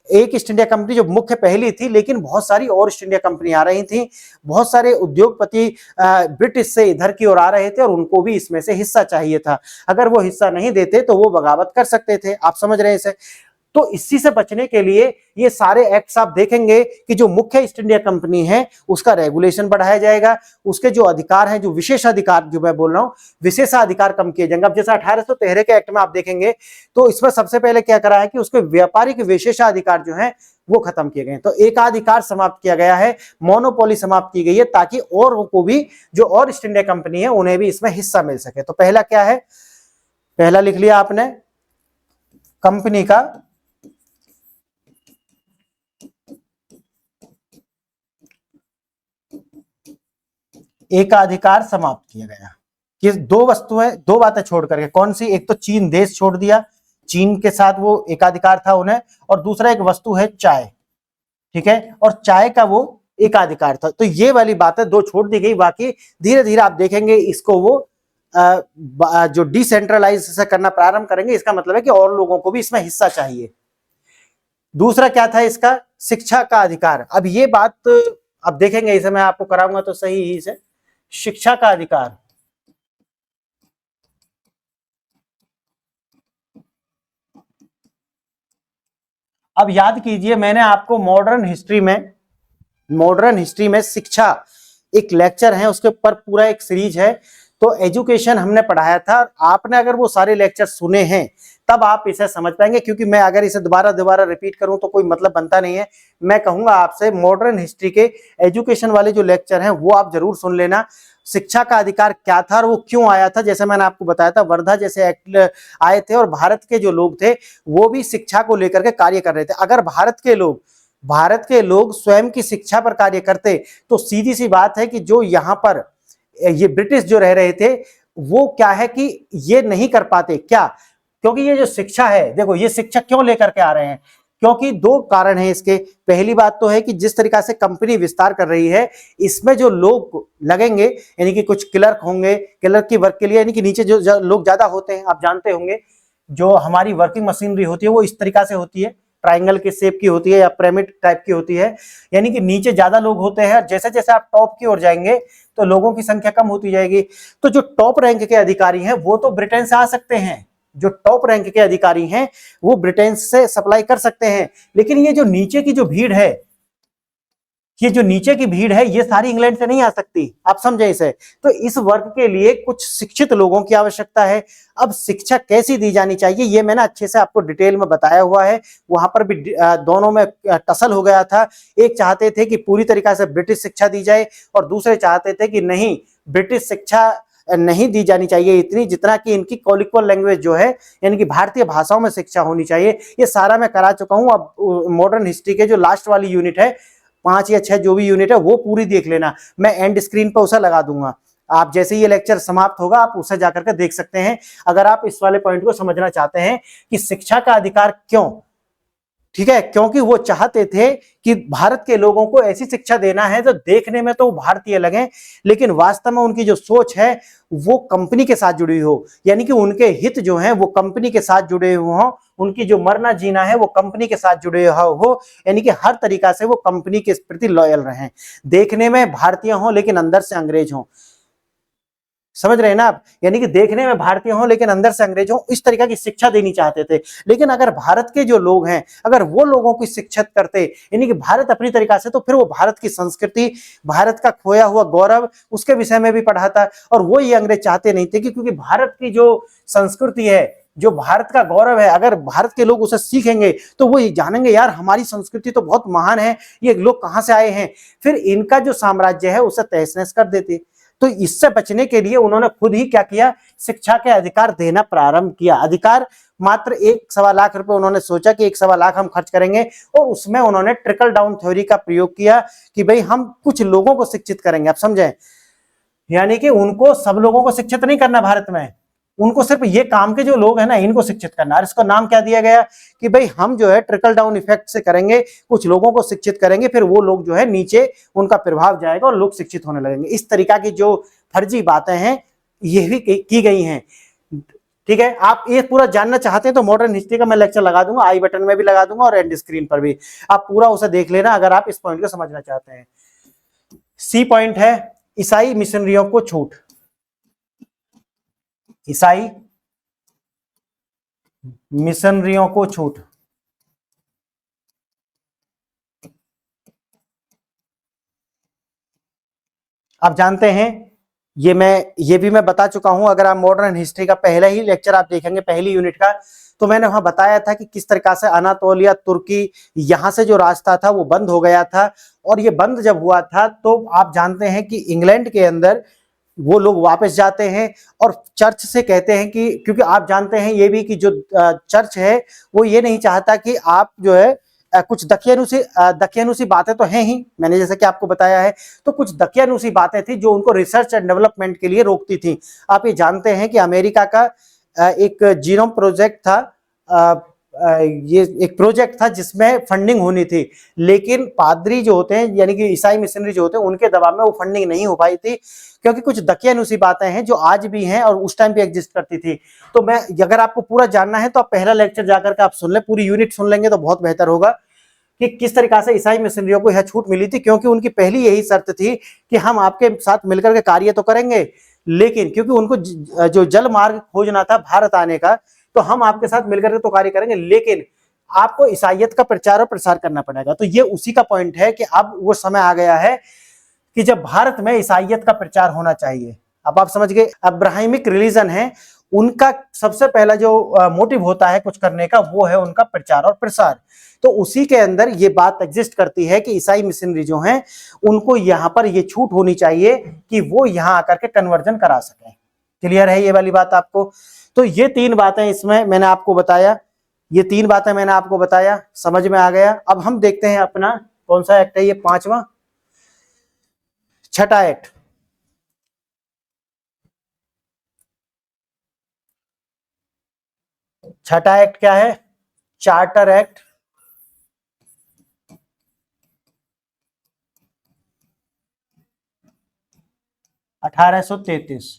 एक ईस्ट इंडिया कंपनी जो मुख्य पहली थी, लेकिन बहुत सारी और ईस्ट इंडिया कंपनी आ रही थी, बहुत सारे उद्योगपति ब्रिटिश से इधर की ओर आ रहे थे और उनको भी इसमें से हिस्सा चाहिए था। अगर वो हिस्सा नहीं देते तो वो बगावत कर सकते थे। आप समझ रहे हैं इसे? तो इसी से बचने के लिए ये सारे एक्ट्स आप देखेंगे कि जो मुख्य ईस्ट इंडिया कंपनी है उसका रेगुलेशन बढ़ाया जाएगा, उसके जो अधिकार हैं, जो विशेषाधिकार जो मैं बोल रहा हूं, विशेषाधिकार कम किए जाएंगे। अब जैसे 1813 के एक्ट में आप देखेंगे तो इसमें सबसे पहले क्या करा है कि उसके व्यापारिक विशेषाधिकार जो है वो खत्म किए गए। तो एकाधिकार समाप्त किया गया है, मोनोपोली समाप्त की गई है, ताकि और को भी जो और ईस्ट इंडिया कंपनी है उन्हें भी इसमें हिस्सा मिल सके। तो पहला क्या है, पहला लिख लिया आपने, कंपनी का एकाधिकार समाप्त किया गया। कि दो वस्तुएं, दो बातें छोड़ करके, कौन सी? एक तो चीन देश छोड़ दिया, चीन के साथ वो एकाधिकार था उन्हें, और दूसरा एक वस्तु है चाय, ठीक है, और चाय का वो एकाधिकार था। तो ये वाली बातें दो छोड़ दी गई। बाकी धीरे धीरे आप देखेंगे इसको वो जो डिसेंट्रलाइज से करना प्रारंभ करेंगे। इसका मतलब है कि और लोगों को भी इसमें हिस्सा चाहिए। दूसरा क्या था इसका? शिक्षा का अधिकार। अब ये बात अब देखेंगे, इसे मैं आपको कराऊंगा तो सही ही से, शिक्षा का अधिकार। अब याद कीजिए, मैंने आपको मॉडर्न हिस्ट्री में शिक्षा एक लेक्चर है, उसके ऊपर पूरा एक सीरीज है, तो एजुकेशन हमने पढ़ाया था। आपने अगर वो सारे लेक्चर सुने हैं तब आप इसे समझ पाएंगे, क्योंकि मैं अगर इसे दोबारा रिपीट करूं तो कोई मतलब बनता नहीं है। मैं कहूंगा आपसे मॉडर्न हिस्ट्री के एजुकेशन वाले जो लेक्चर हैं वो आप जरूर सुन लेना। शिक्षा का अधिकार क्या था और वो क्यों आया था, जैसे मैंने आपको बताया था, वर्धा जैसे एक्ट आए थे और भारत के जो लोग थे वो भी शिक्षा को लेकर के कार्य कर रहे थे। अगर भारत के लोग स्वयं की शिक्षा पर कार्य करते तो सीधी सी बात है कि जो यहाँ पर ये ब्रिटिश जो रह रहे थे वो क्या है कि ये नहीं कर पाते। क्या? क्योंकि ये जो शिक्षा है, देखो ये शिक्षा क्यों लेकर के आ रहे हैं, क्योंकि दो कारण हैं इसके। पहली बात तो है कि जिस तरीका से कंपनी विस्तार कर रही है, इसमें जो लोग लगेंगे, यानी कि कुछ क्लर्क होंगे, क्लर्क की वर्क के लिए, यानी कि नीचे जो लोग ज्यादा होते हैं, आप जानते होंगे जो हमारी वर्किंग मशीनरी होती है वो इस तरीका से होती है, ट्राइंगल के शेप की होती है या पिरामिड टाइप की होती है, यानी कि नीचे ज्यादा लोग होते हैं। जैसे जैसे आप टॉप की ओर जाएंगे तो लोगों की संख्या कम होती जाएगी। तो जो टॉप रैंक के अधिकारी हैं वो तो ब्रिटेन से आ सकते हैं, जो टॉप रैंक के अधिकारी हैं वो ब्रिटेन से सप्लाई कर सकते हैं, लेकिन ये जो नीचे की जो भीड़ है, ये जो नीचे की भीड़ है, ये सारी इंग्लैंड से नहीं आ सकती, आप समझे इसे। तो इस वर्ग के लिए कुछ शिक्षित लोगों की आवश्यकता है। अब शिक्षा कैसी दी जानी चाहिए ये मैंने अच्छे से आपको डिटेल में बताया हुआ है, वहां पर भी दोनों में टसल हो गया था। एक चाहते थे कि पूरी तरीके से ब्रिटिश शिक्षा दी जाए और दूसरे चाहते थे कि नहीं, ब्रिटिश शिक्षा नहीं दी जानी चाहिए इतनी जितना कि इनकी कॉलिक्वल लैंग्वेज जो है, यानी कि भारतीय भाषाओं में शिक्षा होनी चाहिए। ये सारा मैं करा चुका हूं। अब मॉडर्न हिस्ट्री के जो लास्ट वाली यूनिट है, 5 या 6 जो भी यूनिट है वो पूरी देख लेना, मैं एंड स्क्रीन पर उसे लगा दूंगा। आप जैसे ये लेक्चर समाप्त होगा आप उसे जाकर के देख सकते हैं, अगर आप इस वाले पॉइंट को समझना चाहते हैं कि शिक्षा का अधिकार क्यों। ठीक है, क्योंकि वो चाहते थे कि भारत के लोगों को ऐसी शिक्षा देना है जो देखने में तो भारतीय लगे, लेकिन वास्तव में उनकी जो सोच है वो कंपनी के साथ जुड़ी हो, यानी कि उनके हित जो हैं वो कंपनी के साथ जुड़े हुए हों, उनकी जो मरना जीना है वो कंपनी के साथ जुड़े हो, यानी कि हर तरीका से वो कंपनी के प्रति लॉयल रहें, देखने में भारतीय हों लेकिन अंदर से अंग्रेज हों। समझ रहे हैं ना आप, यानी कि देखने में भारतीय हों लेकिन अंदर से अंग्रेज हों, इस तरीका की शिक्षा देनी चाहते थे। लेकिन अगर भारत के जो लोग हैं अगर वो लोगों की शिक्षित करते, यानी कि भारत अपनी तरीका से, तो फिर वो भारत की संस्कृति, भारत का खोया हुआ गौरव उसके विषय में भी पढ़ाता। और वो ये अंग्रेज चाहते नहीं थे कि क्योंकि भारत की जो संस्कृति है, जो भारत का गौरव है, अगर भारत के लोग उसे सीखेंगे तो वो ये जानेंगे यार हमारी संस्कृति तो बहुत महान है, ये लोग कहां से आए हैं, फिर इनका जो साम्राज्य है उसे तहस नहस कर देते। तो इससे बचने के लिए उन्होंने खुद ही क्या किया, शिक्षा के अधिकार देना प्रारंभ किया। अधिकार मात्र 1-1.25 लाख रुपए उन्होंने सोचा कि 1-1.25 लाख हम खर्च करेंगे, और उसमें उन्होंने ट्रिकल डाउन थ्योरी का प्रयोग किया कि भाई हम कुछ लोगों को शिक्षित करेंगे। आप समझे, यानी कि उनको सब लोगों को शिक्षित नहीं करना भारत में, उनको सिर्फ ये काम के जो लोग हैं ना इनको शिक्षित करना। और इसका नाम क्या दिया गया कि भाई हम जो है ट्रिकल डाउन इफेक्ट से करेंगे, कुछ लोगों को शिक्षित करेंगे, फिर वो लोग जो है नीचे उनका प्रभाव जाएगा और लोग शिक्षित होने लगेंगे। इस तरीका की जो फर्जी बातें हैं ये भी की गई हैं। ठीक है, आप ये पूरा जानना चाहते हैं तो मॉडर्न हिस्ट्री का मैं लेक्चर लगा दूंगा, आई बटन में भी लगा दूंगा और एंड स्क्रीन पर भी, आप पूरा उसे देख लेना अगर आप इस पॉइंट को समझना चाहते हैं। सी पॉइंट है ईसाई मिशनरियों को छूट। ईसाई मिशनरियों को छूट। आप जानते हैं ये भी मैं बता चुका हूं, अगर आप मॉडर्न हिस्ट्री का पहला ही लेक्चर आप देखेंगे पहली यूनिट का, तो मैंने वहां बताया था कि किस तरह से अनातोलिया तुर्की यहां से जो रास्ता था वो बंद हो गया था। और ये बंद जब हुआ था तो आप जानते हैं कि इंग्लैंड के अंदर वो लोग वापस जाते हैं और चर्च से कहते हैं कि, क्योंकि आप जानते हैं ये भी कि जो चर्च है वो ये नहीं चाहता कि आप जो है कुछ दकियानुसी बातें तो हैं ही, मैंने जैसे कि आपको बताया है, तो कुछ दकियानुसी बातें थी जो उनको रिसर्च एंड डेवलपमेंट के लिए रोकती थी। आप ये जानते हैं कि अमेरिका का एक जीनोम प्रोजेक्ट था, ये एक प्रोजेक्ट था जिसमें फंडिंग होनी थी, लेकिन पादरी जो होते हैं यानी कि ईसाई मिशनरी जो होते हैं उनके दबाव में वो फंडिंग नहीं हो पाई थी, क्योंकि कुछ दकियानुसी बातें हैं जो आज भी हैं और उस टाइम पे एग्जिस्ट करती थी। तो मैं, अगर आपको पूरा जानना है तो आप पहला लेक्चर जाकर के आप सुन ले, पूरी यूनिट सुन लेंगे तो बहुत बेहतर होगा कि किस तरीका से ईसाई मिशनरियों को यह छूट मिली थी। क्योंकि उनकी पहली यही शर्त थी कि हम आपके साथ मिलकर के कार्य तो करेंगे, लेकिन क्योंकि उनको जो जल मार्ग खोजना था भारत आने का, तो हम आपके साथ मिलकर के तो कार्य करेंगे, लेकिन आपको ईसाइयत का प्रचार और प्रसार करना पड़ेगा। तो ये उसी का पॉइंट है कि अब वो समय आ गया है कि जब भारत में ईसाइयत का प्रचार होना चाहिए। अब आप समझ गए, अब्राहिमिक रिलीजन है उनका सबसे पहला जो मोटिव होता है कुछ करने का वो है उनका प्रचार और प्रसार। तो उसी के अंदर ये बात एग्जिस्ट करती है कि ईसाई मिशनरी जो हैं उनको यहाँ पर ये छूट होनी चाहिए कि वो यहाँ आकर के कन्वर्जन करा सकें। क्लियर है ये वाली बात आपको? तो ये 3 बातें इसमें मैंने आपको बताया, ये 3 बातें मैंने आपको बताया, समझ में आ गया। अब हम देखते हैं अपना कौन सा एक्ट है, ये 5वां, छठा एक्ट। छठा एक्ट क्या है? चार्टर एक्ट 1833,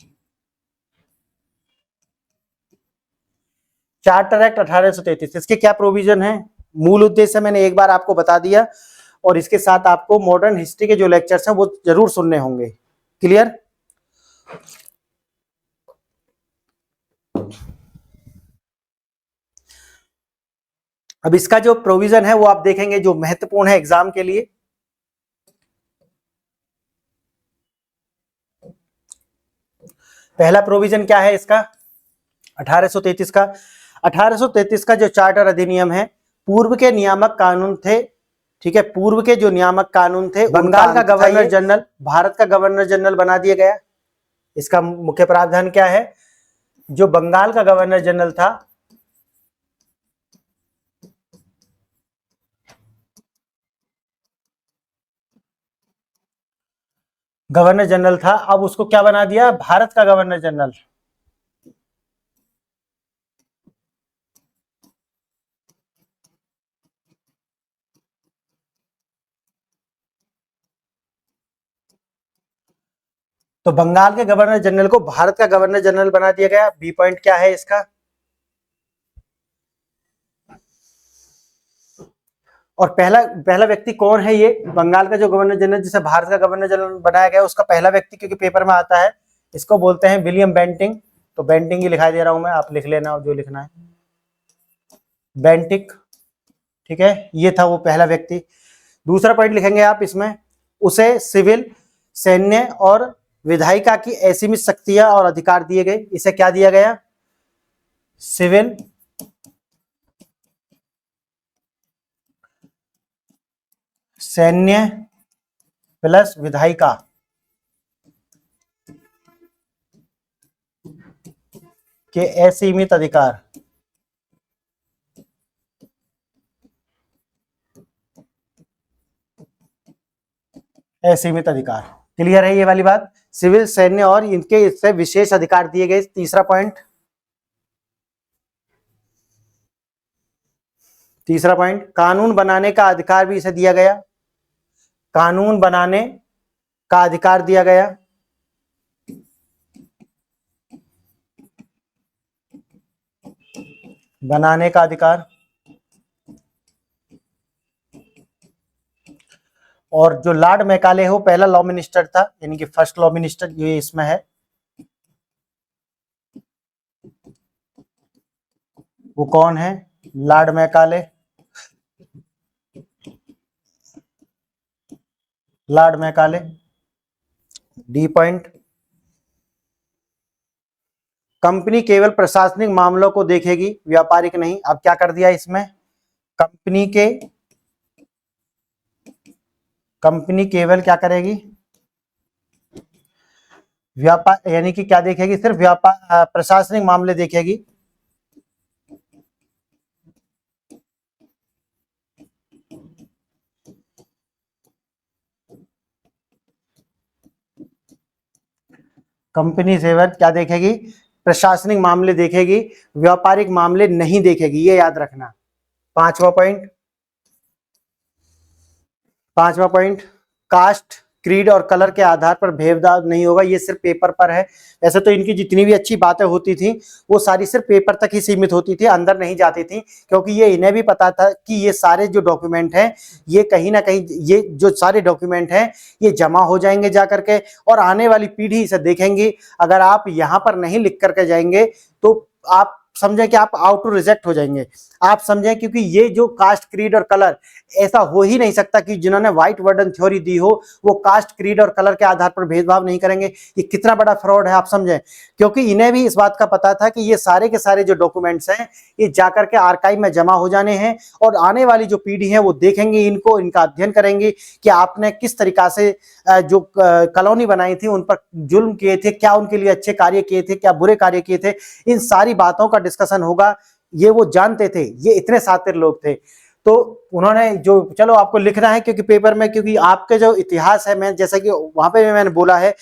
चार्टर एक्ट 1833, इसके क्या प्रोविजन है, मूल उद्देश्य मैंने एक बार आपको बता दिया, और इसके साथ आपको मॉडर्न हिस्ट्री के जो लेक्चर्स हैं वो जरूर सुनने होंगे। क्लियर? अब इसका जो प्रोविजन है वो आप देखेंगे जो महत्वपूर्ण है एग्जाम के लिए। पहला प्रोविजन क्या है इसका, 1833 का। 1833 का जो चार्टर अधिनियम है, पूर्व के नियामक कानून थे, ठीक है, पूर्व के जो नियामक कानून थे, बंगाल का गवर्नर जनरल भारत का गवर्नर जनरल बना दिया गया। इसका मुख्य प्रावधान क्या है, जो बंगाल का गवर्नर जनरल था, गवर्नर जनरल था, अब उसको क्या बना दिया, भारत का गवर्नर जनरल। तो बंगाल के गवर्नर जनरल को भारत का गवर्नर जनरल बना दिया गया। बी पॉइंट क्या है इसका, और पहला व्यक्ति कौन है, ये बंगाल का जो गवर्नर जनरल जिसे भारत का गवर्नर जनरल बनाया गया, उसका पहला व्यक्ति क्योंकि पेपर में आता है, इसको बोलते हैं विलियम बेंटिंक। तो बेंटिंक ही लिखा दे रहा हूं मैं, आप लिख लेना जो लिखना है, बेंटिक, ठीक है, ये था वो पहला व्यक्ति। दूसरा पॉइंट लिखेंगे आप इसमें, उसे सिविल, सैन्य और विधायिका की असीमित शक्तियां और अधिकार दिए गए। इसे क्या दिया गया, सिविल, सैन्य प्लस विधायिका के असीमित अधिकार। असीमित अधिकार, क्लियर है ये वाली बात, सिविल, सैन्य और इनके इससे विशेष अधिकार दिए गए। तीसरा पॉइंट, कानून बनाने का अधिकार भी इसे दिया गया, कानून बनाने का अधिकार दिया गया। बनाने का अधिकार, और जो लॉर्ड मैकाले हो पहला लॉ मिनिस्टर था, यानी कि फर्स्ट लॉ मिनिस्टर, ये इसमें है, वो कौन है, Lord Macaulay, Lord Macaulay. D point, company केवल प्रशासनिक मामलों को देखेगी, व्यापारिक नहीं। अब क्या कर दिया इसमें, कंपनी केवल क्या करेगी, व्यापार, यानी कि क्या देखेगी, सिर्फ व्यापार प्रशासनिक मामले देखेगी। कंपनी सेवर क्या देखेगी, प्रशासनिक मामले देखेगी, व्यापारिक मामले नहीं देखेगी, ये याद रखना। पांचवा पॉइंट, कास्ट, क्रीड और कलर के आधार पर भेदभाव नहीं होगा, ये सिर्फ पेपर पर है। वैसे तो इनकी जितनी भी अच्छी बातें होती थी वो सारी सिर्फ पेपर तक ही सीमित होती थी, अंदर नहीं जाती थी, क्योंकि ये इन्हें भी पता था कि ये सारे जो डॉक्यूमेंट हैं ये कहीं ना कहीं, ये जो सारे डॉक्यूमेंट हैं ये जमा हो जाएंगे जा करके, और आने वाली पीढ़ी इसे देखेंगी। अगर आप यहाँ पर नहीं लिख करके जाएंगे तो आप समझें कि आप आउट टू रिजेक्ट हो जाएंगे। आप समझें, क्योंकि ये जो कास्ट, क्रीड और कलर, ऐसा हो ही नहीं सकता कि जिन्होंने व्हाइट वर्डन थ्योरी दी हो वो कास्ट, क्रीड और कलर के आधार पर भेदभाव नहीं करेंगे। ये कितना बड़ा फ्रॉड है आप समझें, क्योंकि इन्हें भी इस बात का पता था कि ये सारे के सारे जो डॉक्यूमेंट्स हैं ये जाकर के आर्काइव में जमा हो जाने हैं, और आने वाली जो पीढ़ी है वो देखेंगे इनको, इनका अध्ययन करेंगे कि आपने किस तरीका से जो कॉलोनी बनाई थी उन पर जुल्म किए थे, क्या उनके लिए अच्छे कार्य किए थे, क्या बुरे कार्य किए थे, इन सारी बातों का डिस्कशन होगा। ये वो जानते थे, ये इतने शातिर लोग थे। तो उन्होंने जो, चलो आपको लिखना है क्योंकि पेपर में, क्योंकि आपके जो इतिहास है, मैं जैसा कि वहां पे मैंने बोला है,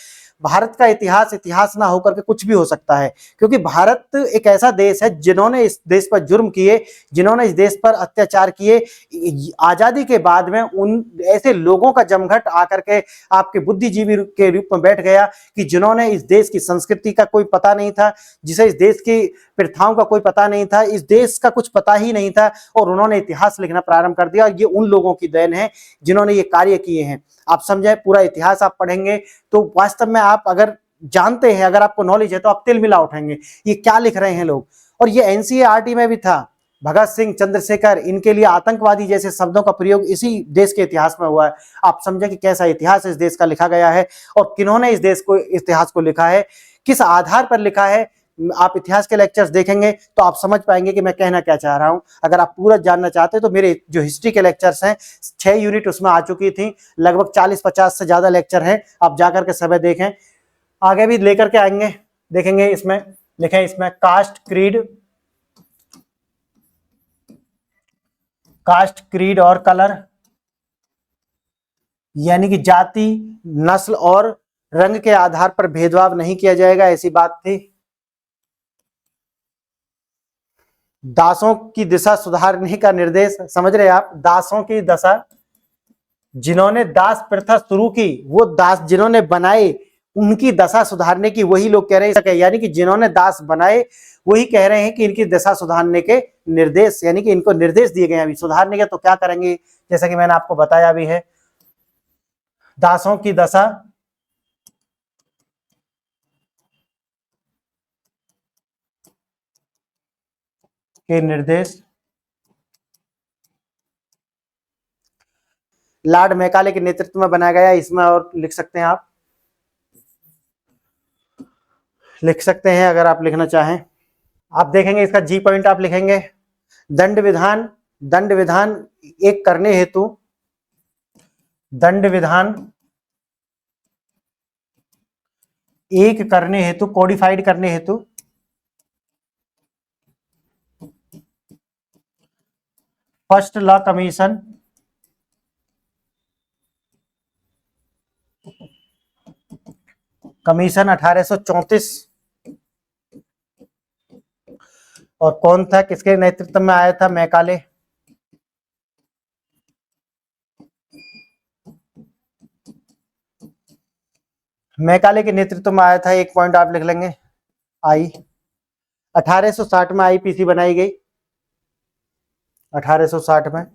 भारत का इतिहास इतिहास ना होकर के कुछ भी हो सकता है, क्योंकि भारत एक ऐसा देश है जिन्होंने इस देश पर जुर्म किए, जिन्होंने इस देश पर अत्याचार किए। आजादी के बाद में उन ऐसे लोगों का जमघट आकर के आपके बुद्धिजीवी के रूप में बैठ गया कि जिन्होंने इस देश की संस्कृति का कोई पता नहीं था, जिसे इस देश की प्रथाओं का कोई पता नहीं था, इस देश का कुछ पता ही नहीं था, और उन्होंने इतिहास लिखना प्रारंभ कर दिया। और ये उन लोगों की देन है जिन्होंने ये कार्य किए हैं। आप समझे, पूरा इतिहास आप पढ़ेंगे तो वास्तव में आप अगर जानते हैं, अगर आपको नॉलेज है, तो आप तिल मिला उठाएंगे ये क्या लिख रहे हैं लोग। और ये एनसीईआरटी में भी था, भगत सिंह, चंद्रशेखर, इनके लिए आतंकवादी जैसे शब्दों का प्रयोग इसी देश के इतिहास में हुआ है। आप समझे कि कैसा इतिहास इस देश का लिखा गया है और किन्होंने इस देश को, इतिहास को लिखा है, किस आधार पर लिखा है। आप इतिहास के लेक्चर्स देखेंगे तो आप समझ पाएंगे कि मैं कहना क्या चाह रहा हूं। अगर आप पूरा जानना चाहते हैं तो मेरे जो हिस्ट्री के लेक्चर्स हैं 6 यूनिट उसमें आ चुकी थी, लगभग 40-50 से ज्यादा लेक्चर हैं, आप जाकर के समय देखें। आगे भी लेकर के आएंगे, देखेंगे। इसमें देखें, इसमें कास्ट, क्रीड और कलर, यानी कि जाति, नस्ल और रंग के आधार पर भेदभाव नहीं किया जाएगा, ऐसी बात थी। दासों की दिशा सुधारने का निर्देश, समझ रहे आप, दासों की दशा, जिन्होंने दास प्रथा शुरू की, वो दास जिन्होंने बनाए उनकी दशा सुधारने की, वही लोग कह रहे हैं, यानी कि जिन्होंने दास बनाए वही कह रहे हैं कि इनकी दशा सुधारने के निर्देश, यानी कि इनको निर्देश दिए गए हैं। अभी सुधारने के तो क्या करेंगे, जैसा कि मैंने आपको बताया भी है, दासों की दशा के निर्देश लॉर्ड मैकाले के नेतृत्व में बनाया गया। इसमें और लिख सकते हैं, आप लिख सकते हैं अगर आप लिखना चाहें। आप देखेंगे इसका जी पॉइंट आप लिखेंगे, दंड विधान, दंड विधान एक करने हेतु, दंड विधान एक करने हेतु, कोडिफाइड करने हेतु, फर्स्ट लॉ कमीशन, कमीशन 1834। और कौन था, किसके नेतृत्व में आया था, मैकाले। मैकाले के नेतृत्व में आया था, एक पॉइंट आप लिख लेंगे, आई। 1860 में आईपीसी बनाई गई, 1860 में,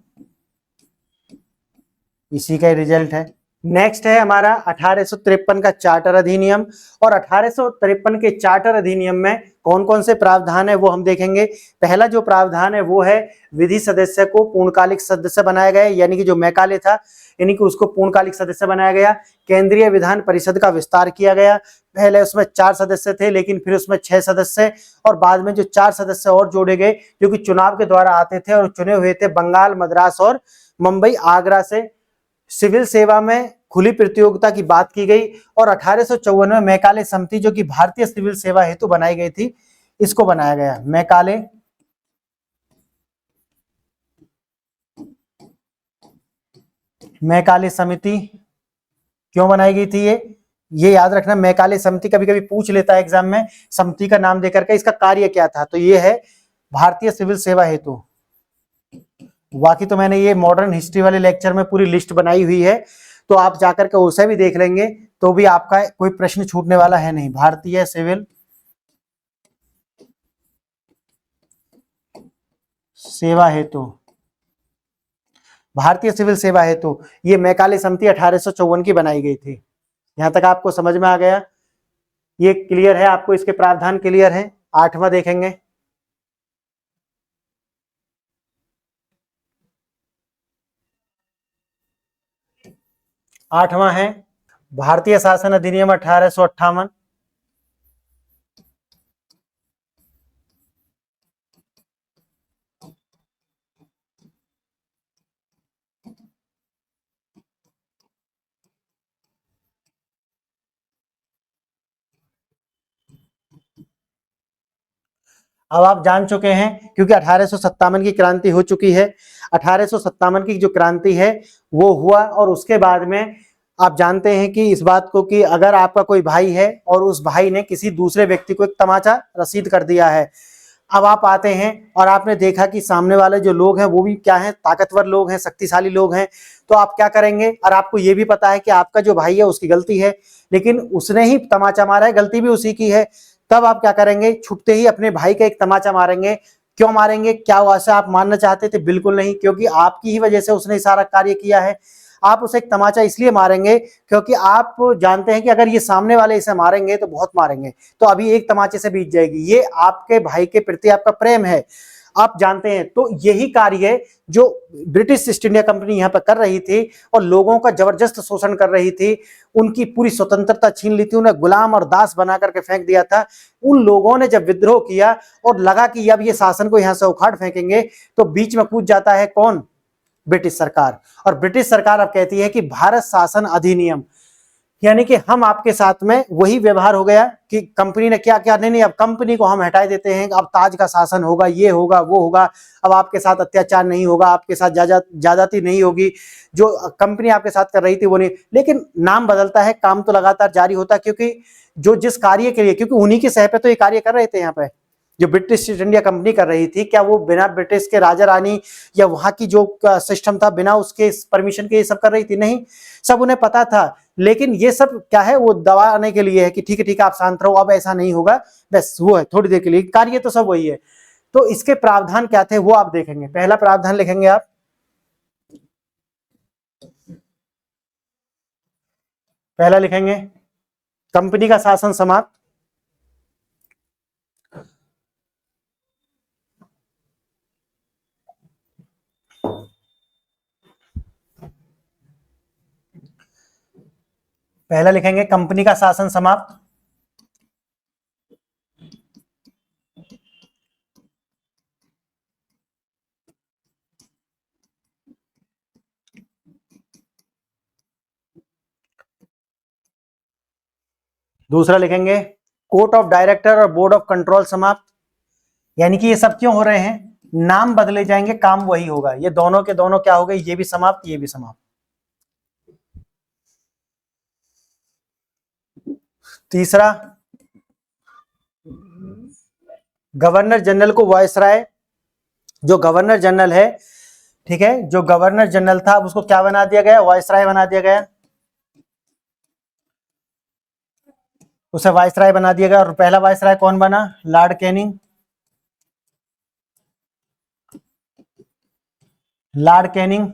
इसी का रिजल्ट है। नेक्स्ट है हमारा 1853 का चार्टर अधिनियम। और 1853 के चार्टर अधिनियम में कौन कौन से प्रावधान है वो हम देखेंगे। पहला जो प्रावधान है वो है विधि सदस्य को पूर्णकालिक सदस्य बनाया गया, यानी कि जो मैकाले था यानी कि उसको पूर्णकालिक सदस्य बनाया गया। केंद्रीय विधान परिषद का विस्तार किया गया, पहले उसमें 4 सदस्य थे लेकिन फिर उसमें 6 सदस्य, और बाद में जो 4 सदस्य और जोड़े गए जो कि चुनाव के द्वारा आते थे और चुने हुए थे बंगाल, मद्रास और मुंबई, आगरा से। सिविल सेवा में खुली प्रतियोगिता की बात की गई। और 1854 में मैकाले समिति, जो कि भारतीय सिविल सेवा हेतु बनाई गई थी, इसको बनाया गया। मैकाले समिति क्यों बनाई गई थी, ये याद रखना। मैकाले समिति कभी कभी पूछ लेता है एग्जाम में, समिति का नाम देकर के, इसका कार्य क्या था, तो ये है भारतीय सिविल सेवा हेतु। बाकी तो मैंने ये मॉडर्न हिस्ट्री वाले लेक्चर में पूरी लिस्ट बनाई हुई है, तो आप जाकर के उसे भी देख लेंगे, तो भी आपका कोई प्रश्न छूटने वाला है नहीं। भारतीय सिविल सेवा हेतु, भारतीय सिविल सेवा हेतु ये मैकाले समिति 1854 की बनाई गई थी। यहां तक आपको समझ में आ गया, ये क्लियर है आपको, इसके प्रावधान क्लियर है। 8वां देखेंगे, 8वां है भारतीय शासन अधिनियम 1858। अब आप जान चुके हैं क्योंकि 1857 की क्रांति हो चुकी है। 1857 की जो क्रांति है वो हुआ और उसके बाद में आप जानते हैं कि इस बात को कि अगर आपका कोई भाई है और उस भाई ने किसी दूसरे व्यक्ति को एक तमाचा रसीद कर दिया है, अब आप आते हैं और आपने देखा कि सामने वाले जो लोग हैं वो भी क्या है, ताकतवर लोग हैं, शक्तिशाली लोग हैं, तो आप क्या करेंगे? और आपको ये भी पता है कि आपका जो भाई है उसकी गलती है, लेकिन उसने ही तमाचा मारा है, गलती भी उसी की है, तब आप क्या करेंगे? छुपते ही अपने भाई का एक तमाचा मारेंगे। क्यों मारेंगे? क्या वैसा आप मानना चाहते थे? बिल्कुल नहीं, क्योंकि आपकी ही वजह से उसने सारा कार्य किया है। आप उसे एक तमाचा इसलिए मारेंगे क्योंकि आप जानते हैं कि अगर ये सामने वाले इसे मारेंगे तो बहुत मारेंगे, तो अभी एक तमाचे से बीत जाएगी। ये आपके भाई के प्रति आपका प्रेम है, आप जानते हैं। तो यही कार्य जो ब्रिटिश ईस्ट इंडिया कंपनी यहाँ पर कर रही थी और लोगों का जबरदस्त शोषण कर रही थी, उनकी पूरी स्वतंत्रता छीन ली थी, उन्हें गुलाम और दास बना करके फेंक दिया था। उन लोगों ने जब विद्रोह किया और लगा कि अब ये शासन को यहाँ से उखाड़ फेंकेंगे, तो बीच में कूद जाता है कौन? ब्रिटिश सरकार। और ब्रिटिश सरकार अब कहती है कि भारत शासन अधिनियम, यानी कि हम आपके साथ में वही व्यवहार हो गया कि कंपनी ने क्या क्या, नहीं अब कंपनी को हम हटा देते हैं, अब ताज का शासन होगा, ये होगा वो होगा, अब आपके साथ अत्याचार नहीं होगा, आपके साथ ज्यादती नहीं होगी, जो कंपनी आपके साथ कर रही थी वो नहीं। लेकिन नाम बदलता है, काम तो लगातार जारी होता है, क्योंकि जो जिस कार्य के लिए, क्योंकि उन्हीं के सह पे तो ये कार्य कर रहे थे यहाँ पे, जो ब्रिटिश ईस्ट इंडिया कंपनी कर रही थी, क्या वो बिना ब्रिटिश के राजा रानी या वहां की जो सिस्टम था बिना उसके परमिशन के ये सब कर रही थी? नहीं, सब उन्हें पता था। लेकिन ये सब क्या है, वो दबाने के लिए है कि ठीक है आप शांत रहो, अब ऐसा नहीं होगा, बस वो है थोड़ी देर के लिए, कार्य तो सब वही है। तो इसके प्रावधान क्या थे वो आप देखेंगे। पहला प्रावधान लिखेंगे आप, पहला लिखेंगे कंपनी का शासन समाप्त। पहला लिखेंगे कंपनी का शासन समाप्त। दूसरा लिखेंगे कोर्ट ऑफ डायरेक्टर और बोर्ड ऑफ कंट्रोल समाप्त। यानी कि ये सब क्यों हो रहे हैं? नाम बदले जाएंगे, काम वही होगा। ये दोनों के दोनों क्या हो गए? ये भी समाप्त, ये भी समाप्त। तीसरा, गवर्नर जनरल को वायसराय, जो गवर्नर जनरल है, ठीक है, जो गवर्नर जनरल था, अब उसको क्या बना दिया गया? वायसराय बना दिया गया, उसे वायसराय बना दिया गया। और पहला वायसराय कौन बना? Lord Canning. Lord Canning.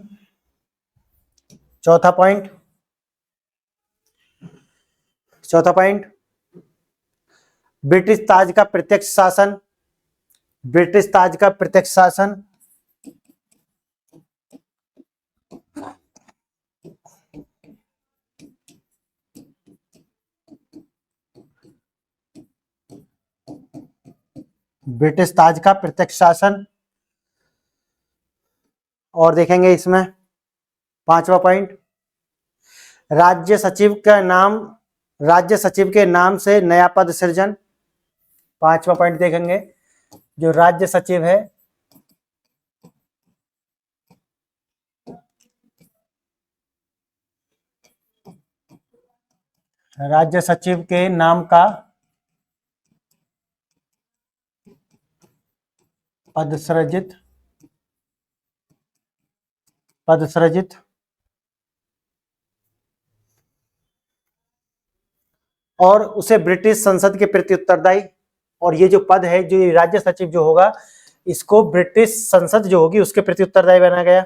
चौथा पॉइंट, चौथा पॉइंट, ब्रिटिश ताज का प्रत्यक्ष शासन। ब्रिटिश ताज का प्रत्यक्ष शासन। ब्रिटिश ताज का प्रत्यक्ष शासन। और देखेंगे इसमें पांचवा पॉइंट, राज्य सचिव का नाम, राज्य सचिव के नाम से नया पद सृजन। पांचवा पॉइंट देखेंगे, जो राज्य सचिव है, राज्य सचिव के नाम का पद सृजित, पद सृजित। और उसे ब्रिटिश संसद के प्रति उत्तरदायी। और ये जो पद है, जो ये राज्य सचिव जो होगा, इसको ब्रिटिश संसद जो होगी उसके प्रति उत्तरदायी बनाया गया।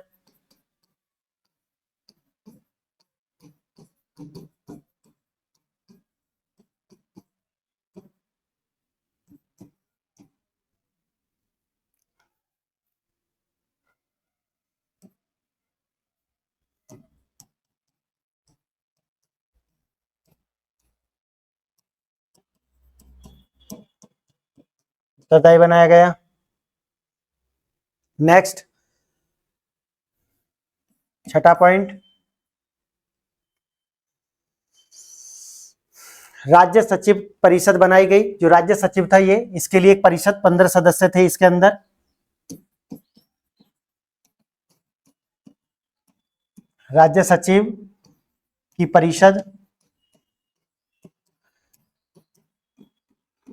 उत्तरदायी बनाया गया। नेक्स्ट, छठा पॉइंट, राज्य सचिव परिषद बनाई गई। जो राज्य सचिव था ये, इसके लिए एक परिषद, 15 सदस्य थे इसके अंदर। राज्य सचिव की परिषद,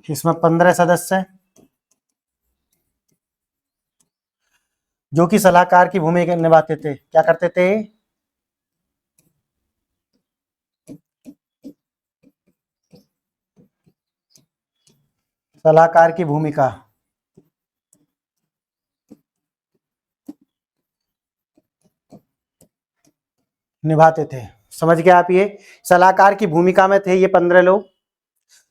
इसमें 15 सदस्य जो कि सलाहकार की भूमिका निभाते थे। क्या करते थे? सलाहकार की भूमिका निभाते थे। समझ गए आप? ये सलाहकार की भूमिका में थे ये 15 लोग।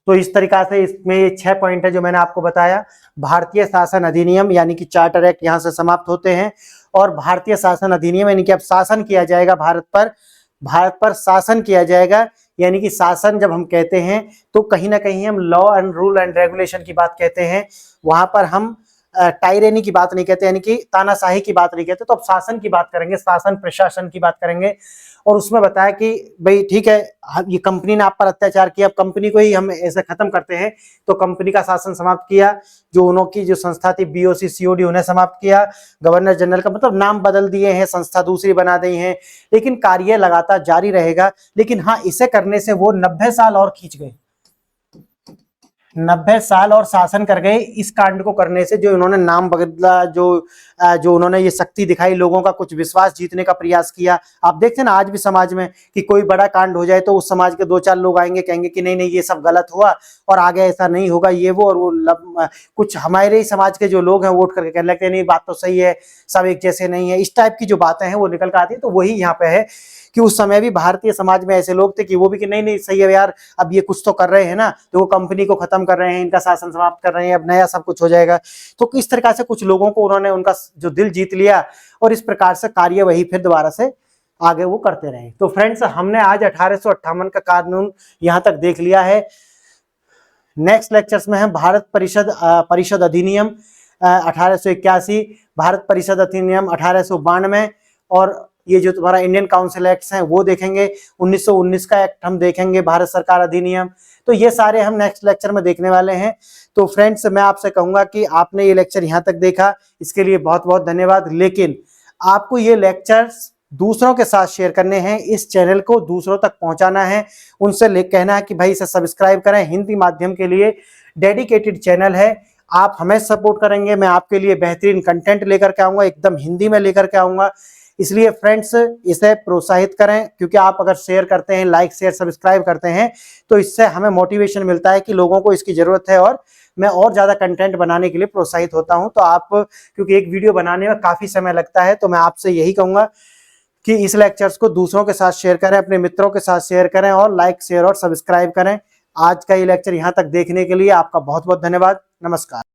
तो इस तरीका से इसमें ये 6 पॉइंट है जो मैंने आपको बताया। भारतीय शासन अधिनियम यानी कि चार्टर एक्ट यहाँ से समाप्त होते हैं, और भारतीय शासन अधिनियम यानी कि अब शासन किया जाएगा भारत पर शासन किया जाएगा। यानी कि शासन जब हम कहते हैं तो कहीं ना कहीं हम law and rule and regulation की बात कहते हैं, वहां पर हम टायरेनी की बात नहीं कहते, यानी कि तानाशाही की बात नहीं कहते। तो अब शासन की बात करेंगे, शासन प्रशासन की बात करेंगे। और उसमें बताया कि भाई ठीक है, ये कंपनी ने आप पर अत्याचार किया, अब कंपनी को ही हम ऐसे खत्म करते हैं। तो कंपनी का शासन समाप्त किया, जो उनकी जो संस्था थी बीओसी सीओडी उन्हें समाप्त किया। गवर्नर जनरल का मतलब नाम बदल दिए हैं, संस्था दूसरी बना दी है, लेकिन कार्य लगातार जारी रहेगा। लेकिन हाँ, इसे करने से वो 90 साल और खींच गए, 90 साल और शासन कर गए। इस कांड को करने से जो इन्होंने नाम बदला, जो उन्होंने ये शक्ति दिखाई, लोगों का कुछ विश्वास जीतने का प्रयास किया। आप देखते हैं ना आज भी समाज में कि कोई बड़ा कांड हो जाए तो उस समाज के 2-4 लोग आएंगे, कहेंगे कि नहीं नहीं ये सब गलत हुआ और आगे ऐसा नहीं होगा, ये वो। और वो कुछ हमारे ही समाज के जो लोग हैं वोट करके कहने लगते हैं नहीं बात तो सही है, सब एक जैसे नहीं है। इस टाइप की जो बातें हैं वो निकल कर आती है। तो वही यहाँ पे है कि उस समय भी भारतीय समाज में ऐसे लोग थे कि वो भी कि नहीं नहीं सही है यार, अब ये कुछ तो कर रहे हैं ना, तो वो कंपनी को खत्म कर रहे हैं, इनका शासन समाप्त कर रहे हैं, अब नया सब कुछ हो जाएगा। तो किस तरह से कुछ लोगों को उन्होंने उनका जो दिल जीत लिया, और इस प्रकार से कार्यवाही फिर दोबारा से आगे वो करते रहे। तो फ्रेंड्स, हमने आज 1858 का कानून यहाँ तक देख लिया है। नेक्स्ट लेक्चर्स में हम भारत परिषद अधिनियम 1881, भारत परिषद अधिनियम 1892, और ये जो तुम्हारा इंडियन काउंसिल एक्ट्स हैं वो देखेंगे। 1919 का एक्ट हम देखेंगे, भारत सरकार अधिनियम। तो ये सारे हम नेक्स्ट लेक्चर में देखने वाले हैं। तो फ्रेंड्स, मैं आपसे कहूंगा कि आपने ये लेक्चर यहाँ तक देखा, इसके लिए बहुत बहुत धन्यवाद। लेकिन आपको ये लेक्चर्स दूसरों के साथ शेयर करने हैं, इस चैनल को दूसरों तक पहुंचाना है, उनसे कहना है कि भाई इसे सब्सक्राइब करें। हिंदी माध्यम के लिए डेडिकेटेड चैनल है, आप हमें सपोर्ट करेंगे, मैं आपके लिए बेहतरीन कंटेंट लेकर के आऊंगा, एकदम हिंदी में लेकर के आऊंगा। इसलिए फ्रेंड्स, इसे प्रोत्साहित करें, क्योंकि आप अगर शेयर करते हैं, लाइक शेयर सब्सक्राइब करते हैं, तो इससे हमें मोटिवेशन मिलता है कि लोगों को इसकी जरूरत है, और मैं और ज़्यादा कंटेंट बनाने के लिए प्रोत्साहित होता हूं। तो आप, क्योंकि एक वीडियो बनाने में काफ़ी समय लगता है, तो मैं आपसे यही कहूँगा कि इस लेक्चर्स को दूसरों के साथ शेयर करें, अपने मित्रों के साथ शेयर करें, और लाइक शेयर और सब्सक्राइब करें। आज का ये लेक्चर यहाँ तक देखने के लिए आपका बहुत बहुत धन्यवाद। नमस्कार।